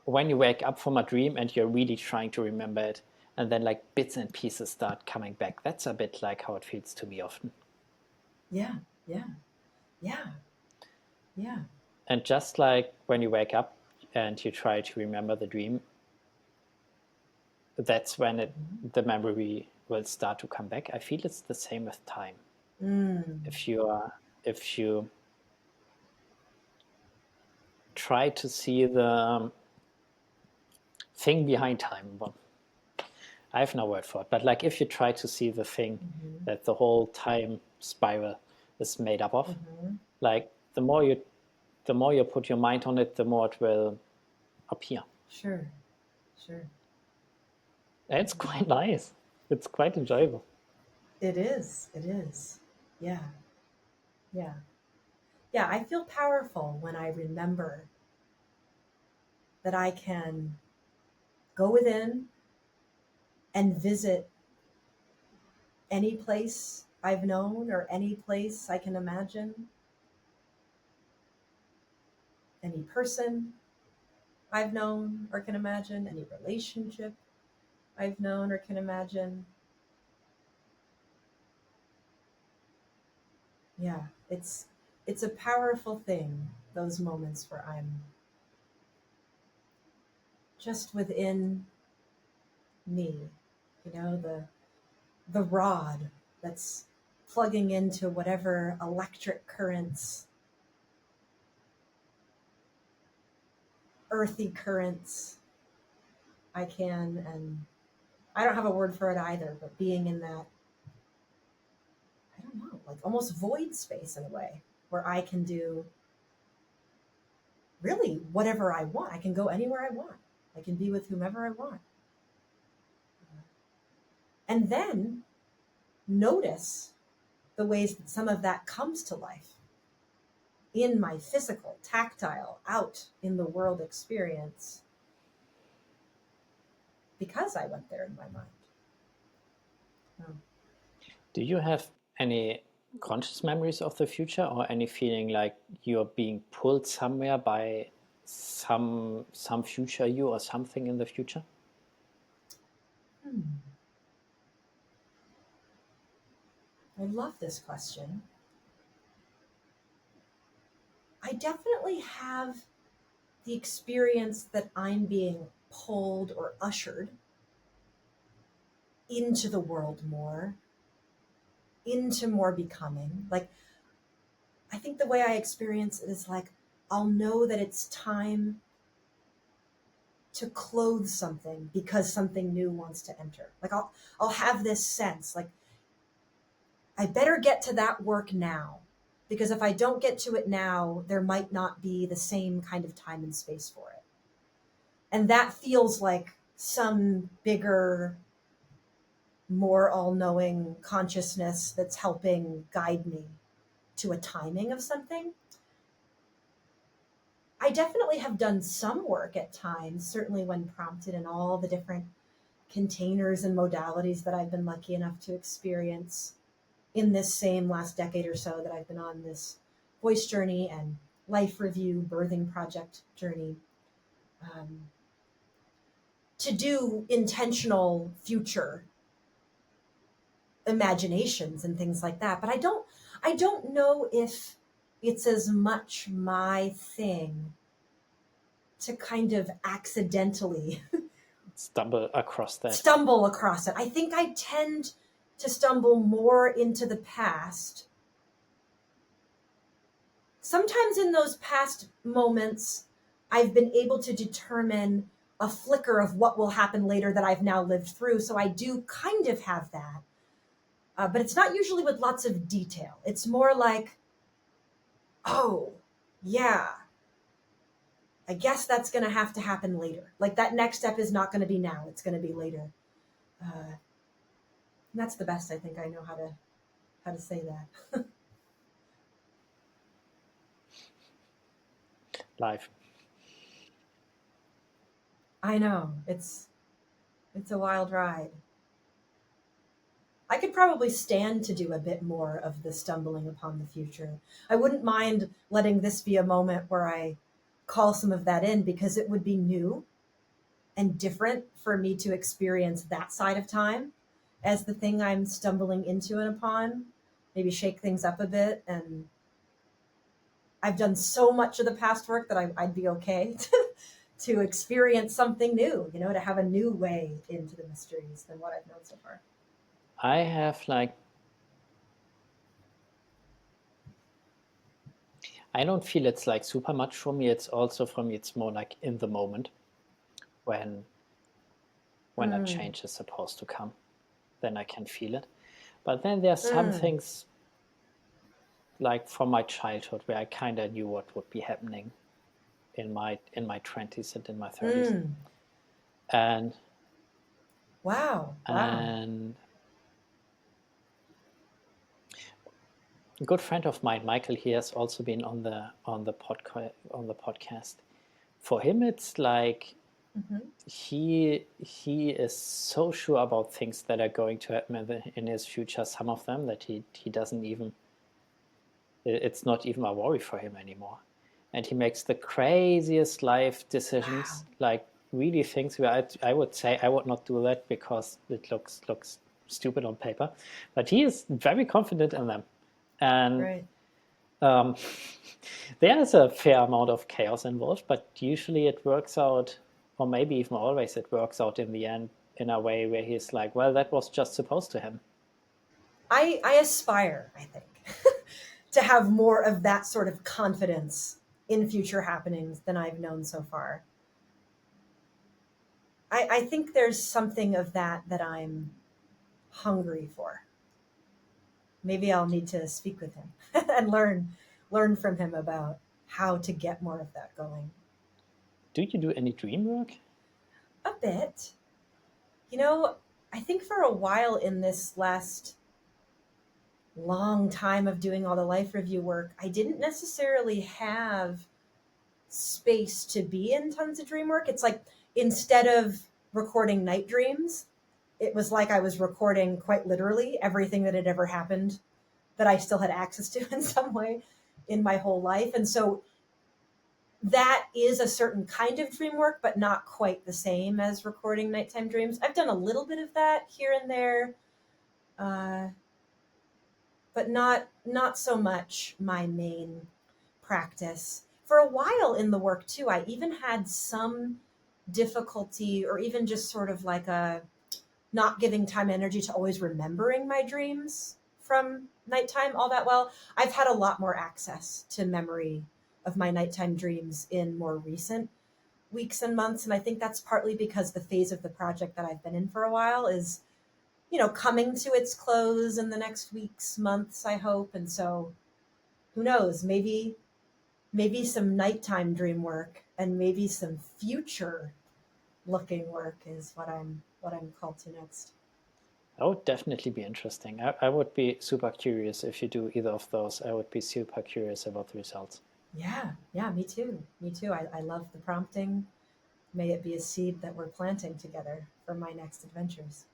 When you wake up from a dream and you're really trying to remember it, and then like bits and pieces start coming back. That's a bit like how it feels to me often. Yeah. And just like when you wake up and you try to remember the dream, that's when the memory will start to come back. I feel it's the same with time. If you try to see the thing behind time, well, I have no word for it, but like if you try to see the thing that the whole time spiral is made up of, like the more you put your mind on it, the more it will appear. Sure. And it's quite nice. It's quite enjoyable. It is. Yeah. I feel powerful when I remember that I can go within and visit any place I've known or any place I can imagine, any person I've known or can imagine, any relationship I've known or can imagine. Yeah, it's a powerful thing, those moments where I'm just within me, the rod that's plugging into whatever electric currents, earthy currents I can, and I don't have a word for it either, but being in that, I don't know, like almost void space in a way where I can do really whatever I want. I can go anywhere I want. I can be with whomever I want. And then notice the ways that some of that comes to life in my physical, tactile, out in the world experience because I went there in my mind. Do you have any conscious memories of the future, or any feeling like you're being pulled somewhere by some future you or something in the future? I love this question. I definitely have the experience that I'm being pulled or ushered into the world more, into more becoming. Like, I think the way I experience it is like, I'll know that it's time to clothe something because something new wants to enter. Like, I'll have this sense like, I better get to that work now, because if I don't get to it now, there might not be the same kind of time and space for it. And that feels like some bigger, more all-knowing consciousness that's helping guide me to a timing of something. I definitely have done some work at times, certainly when prompted, in all the different containers and modalities that I've been lucky enough to experience in this same last decade or so that I've been on this voice journey and life review birthing project journey, to do intentional future imaginations and things like that. But I don't know if it's as much my thing to kind of accidentally Stumble across that. stumble across it. I think I tend to stumble more into the past. Sometimes in those past moments, I've been able to determine a flicker of what will happen later that I've now lived through. So I do kind of have that. But it's not usually with lots of detail. It's more like, oh, yeah, I guess that's going to have to happen later. Like that next step is not going to be now. It's going to be later. And that's the best I think I know how to say that. Life. I know it's a wild ride. I could probably stand to do a bit more of the stumbling upon the future. I wouldn't mind letting this be a moment where I call some of that in because it would be new and different for me to experience that side of time as the thing I'm stumbling into and upon. Maybe shake things up a bit. And I've done so much of the past work that I'd be okay to experience something new, to have a new way into the mysteries than what I've known so far. I have like, I don't feel it's like super much for me. It's also for me, it's more like in the moment when a change is supposed to come, then I can feel it. But then there's some things like from my childhood where I kind of knew what would be happening in my 20s and in my 30s. And Wow. and a good friend of mine, Michael, he has also been on the podcast. For him, it's like he is so sure about things that are going to happen in his future. Some of them that he doesn't even. It's not even a worry for him anymore, and he makes the craziest life decisions. Like really things where I would say I would not do that because it looks stupid on paper, but he is very confident in them. And Right. there is a fair amount of chaos involved, but usually it works out, or maybe even always it works out in the end in a way where he's like, well, that was just supposed to him. I aspire, I think, to have more of that sort of confidence in future happenings than I've known so far. I think there's something of that I'm hungry for. Maybe I'll need to speak with him and learn from him about how to get more of that going. Do you do any dream work? A bit. I think for a while in this last long time of doing all the life review work, I didn't necessarily have space to be in tons of dream work. It's like instead of recording night dreams, it was like I was recording quite literally everything that had ever happened that I still had access to in some way in my whole life. And so that is a certain kind of dream work, but not quite the same as recording nighttime dreams. I've done a little bit of that here and there, but not so much my main practice. For a while in the work too, I even had some difficulty or even just sort of like a not giving time and energy to always remembering my dreams from nighttime all that well. I've had a lot more access to memory of my nighttime dreams in more recent weeks and months. And I think that's partly because the phase of the project that I've been in for a while is, coming to its close in the next weeks, months, I hope. And so who knows, maybe some nighttime dream work and maybe some future looking work is what I'm called to next. That would definitely be interesting. I would be super curious if you do either of those. I would be super curious about the results. Yeah, me too. I love the prompting. May it be a seed that we're planting together for my next adventures.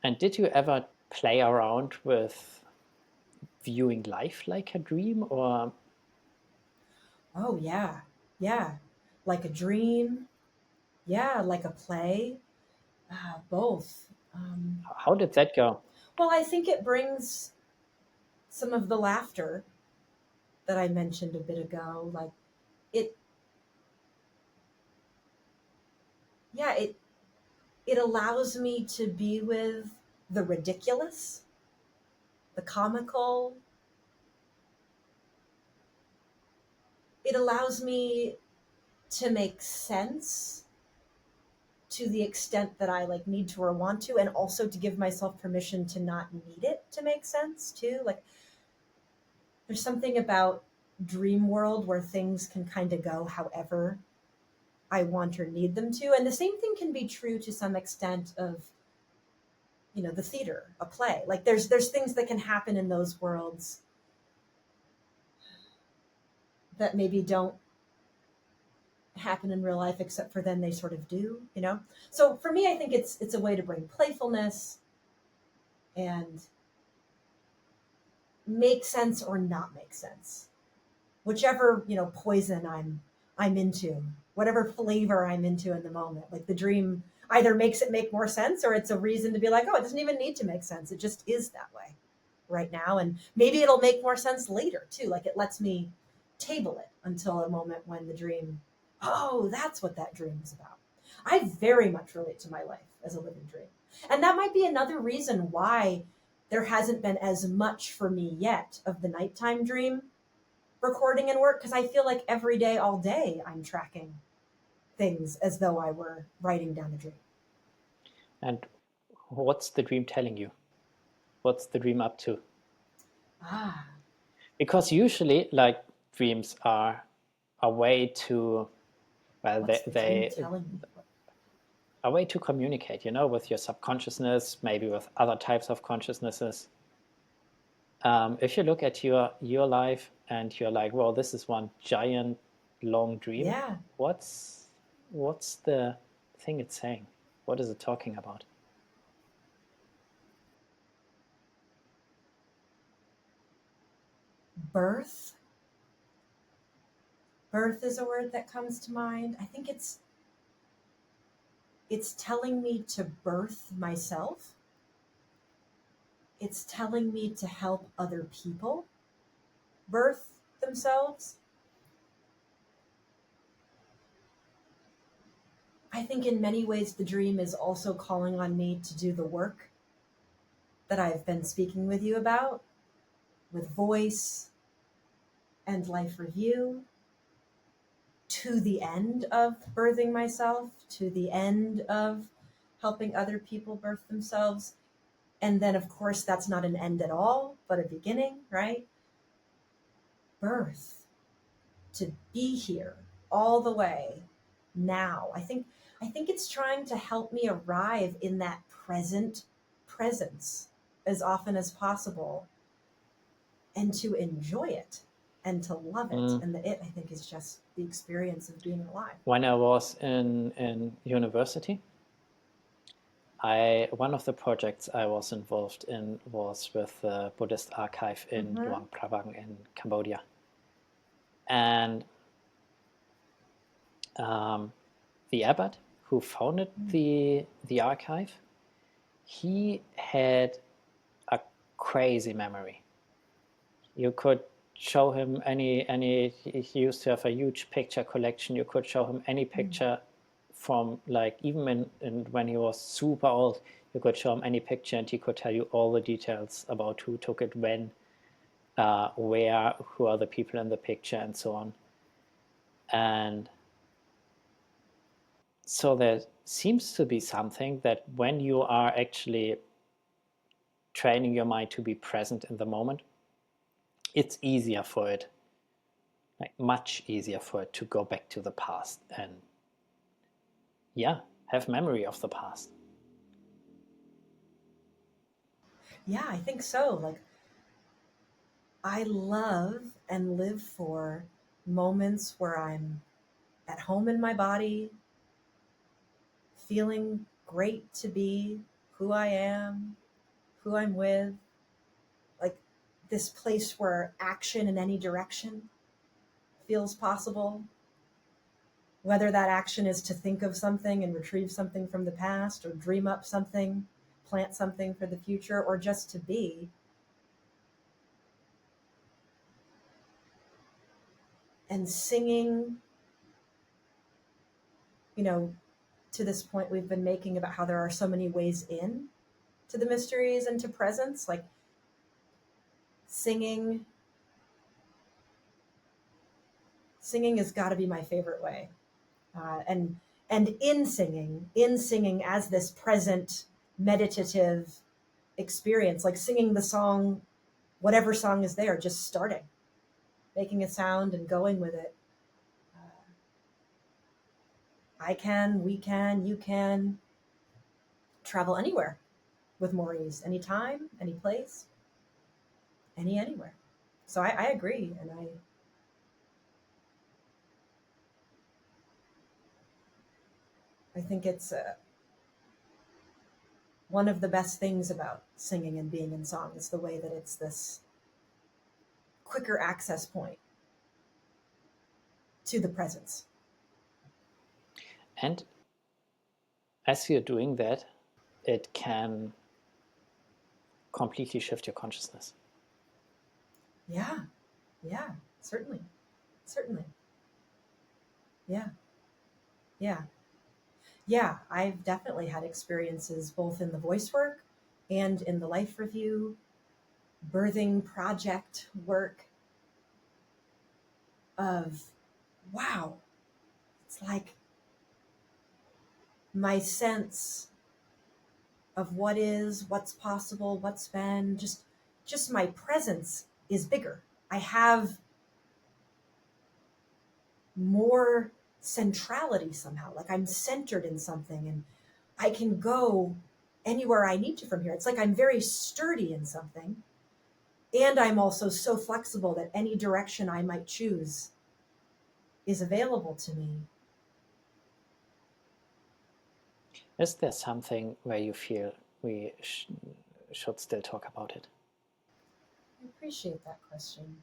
And did you ever play around with viewing life like a dream, or? Oh, yeah. Like a dream. Yeah, like a play. Both. How did that go? Well, I think it brings some of the laughter that I mentioned a bit ago. Like it, yeah, it allows me to be with the ridiculous, the comical. It allows me to make sense to the extent that I like need to or want to, and also to give myself permission to not need it to make sense too. Like there's something about dream world where things can kind of go however I want or need them to. And the same thing can be true to some extent of, the theater, a play. Like there's things that can happen in those worlds that maybe don't happen in real life, except for then they sort of do. So for me, I think it's a way to bring playfulness and make sense or not make sense, whichever poison I'm into, whatever flavor I'm into in the moment. Like the dream either makes it make more sense, or it's a reason to be like, oh, it doesn't even need to make sense, it just is that way right now, and maybe it'll make more sense later too. Like it lets me table it until a moment when the dream, oh, that's what that dream is about. I very much relate to my life as a living dream, and that might be another reason why there hasn't been as much for me yet of the nighttime dream recording and work, because I feel like every day, all day, I'm tracking things as though I were writing down a dream. And what's the dream telling you? What's the dream up to? Because usually, like, dreams are a way to, well, What's the dream telling me? A way to communicate, with your subconsciousness, maybe with other types of consciousnesses. If you look at your life and you're like, well, this is one giant long dream. Yeah. What's the thing it's saying? What is it talking about? Birth. Birth is a word that comes to mind. I think it's telling me to birth myself. It's telling me to help other people birth themselves. I think in many ways the dream is also calling on me to do the work that I've been speaking with you about, with voice and life review, to the end of birthing myself, to the end of helping other people birth themselves. And then, of course, that's not an end at all, but a beginning, right? Birth, to be here all the way now. I think it's trying to help me arrive in that present presence as often as possible, and to enjoy it and to love it. And the it, I think, is just the experience of being alive. When I was in university, one of the projects I was involved in was with the Buddhist archive in Luang Prabang in Cambodia. And the abbot who founded the archive, he had a crazy memory. You could show him any he used to have a huge picture collection. You could show him any picture from, like, even when he was super old, you could show him any picture and he could tell you all the details about who took it, when, where, who are the people in the picture, and so on. And so there seems to be something that when you are actually training your mind to be present in the moment, it's easier for it, like much easier for it, to go back to the past and have memory of the past. Yeah, I think so. Like, I love and live for moments where I'm at home in my body, feeling great to be who I am, who I'm with, like this place where action in any direction feels possible. Whether that action is to think of something and retrieve something from the past, or dream up something plant something for the future or just to be. And singing, to this point we've been making about how there are so many ways in to the mysteries and to presence, like singing has got to be my favorite way. And in singing as this present meditative experience, like singing the song, whatever song is there, just starting, making a sound and going with it. I can, we can, you can travel anywhere with more ease, anytime, any place, anywhere. So I agree. And I think it's one of the best things about singing and being in song is the way that it's this quicker access point to the presence. And as you're doing that, it can completely shift your consciousness. Yeah, certainly. Yeah, I've definitely had experiences both in the voice work and in the life review, birthing project work of, wow, it's like my sense of what is, what's possible, what's been, just my presence is bigger. I have more centrality somehow, like I'm centered in something and I can go anywhere I need to from here. It's like I'm very sturdy in something, and I'm also so flexible that any direction I might choose is available to me. Is there something where you feel we should still talk about it? I appreciate that question.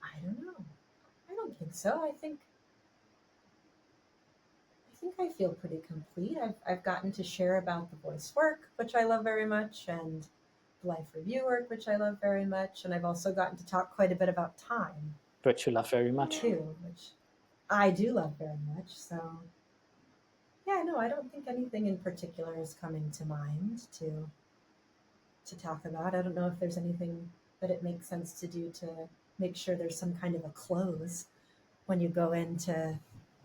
I don't know. I don't think so. I think I feel pretty complete. I've gotten to share about the voice work, which I love very much, and the life review work, which I love very much, and I've also gotten to talk quite a bit about time, Which you love very much. too, which I do love very much. So, yeah, no, I don't think anything in particular is coming to mind to talk about. I don't know if there's anything that it makes sense to do to make sure there's some kind of a close when you go in to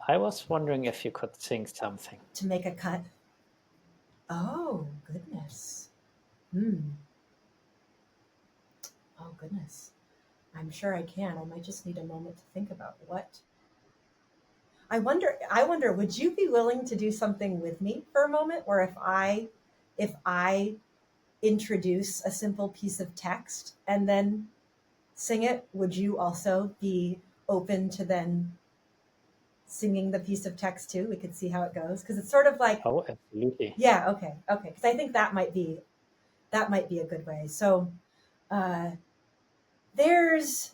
I was wondering if you could sing something. make a cut. Oh, goodness. Oh, goodness. I'm sure I can. I might just need a moment to think about what. I wonder, would you be willing to do something with me for a moment, where if I introduce a simple piece of text and then sing it, would you also be open to then singing the piece of text too? We could see how it goes, because it's sort of like, Oh, absolutely. yeah, okay, because I think that might be a good way. So there's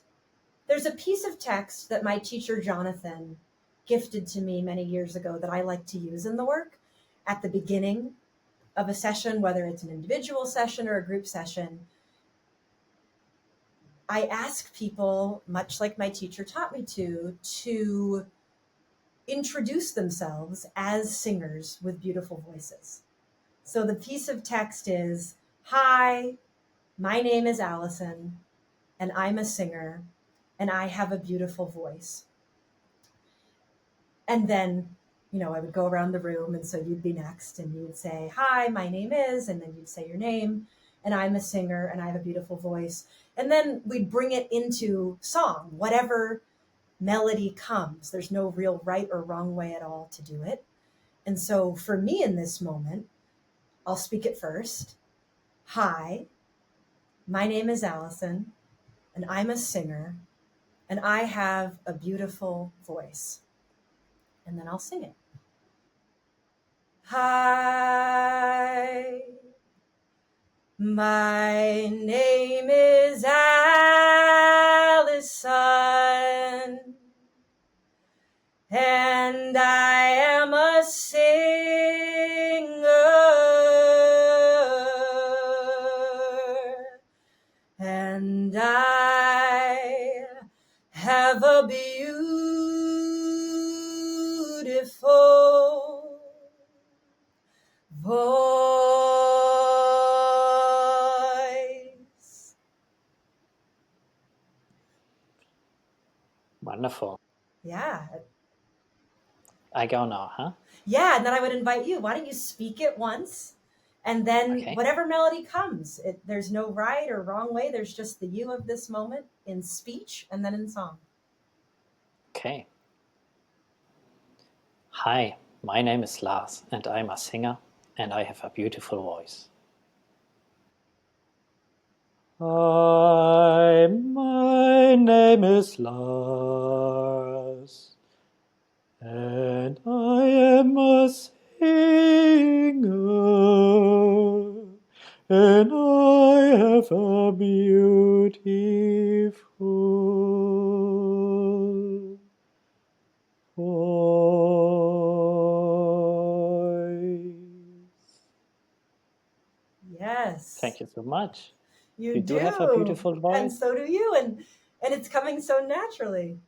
a piece of text that my teacher Jonathan gifted to me many years ago that I like to use in the work at the beginning of a session, whether it's an individual session or a group session. I ask people, much like my teacher taught me to introduce themselves as singers with beautiful voices. So the piece of text is, "Hi, my name is Alison, and I'm a singer, and I have a beautiful voice." And then, I would go around the room, and so you'd be next, and you'd say, "Hi, my name is," and then you'd say your name, "and I'm a singer, and I have a beautiful voice." And then we'd bring it into song, whatever melody comes. There's no real right or wrong way at all to do it. And so for me in this moment, I'll speak it first. "Hi, my name is Alison, and I'm a singer, and I have a beautiful voice." And then I'll sing it. "Hi, my name is Alison, and I am have a beautiful voice. Wonderful. Yeah. I go now, huh? Yeah, and then I would invite you. Why don't you speak it once? And then Okay. whatever melody comes, there's no right or wrong way. There's just the you of this moment in speech and then in song. Okay. Hi, my name is Lars and I'm a singer and I have a beautiful voice. Hi, my name is Lars and I am a singer and I have a beautiful voice. Yes. Thank you so much. You You do have a beautiful And voice. so do you. And it's coming so naturally.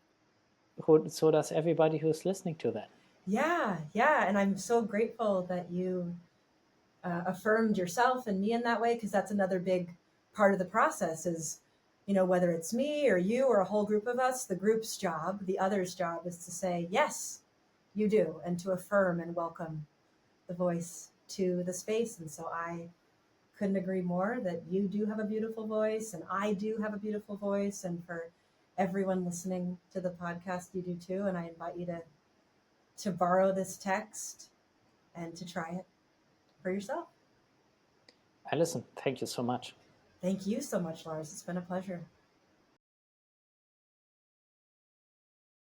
So does everybody who's listening to that. Yeah, yeah. And I'm so grateful that you affirmed yourself and me in that way, because that's another big part of the process is, whether it's me or you or a whole group of us, the group's job, the other's job is to say, yes, you do, and to affirm and welcome the voice to the space. And so I couldn't agree more that you do have a beautiful voice and I do have a beautiful voice. And for everyone listening to the podcast, you do too. And I invite you to borrow this text and to try it for yourself. Alison, thank you so much. Thank you so much, Lars. It's been a pleasure.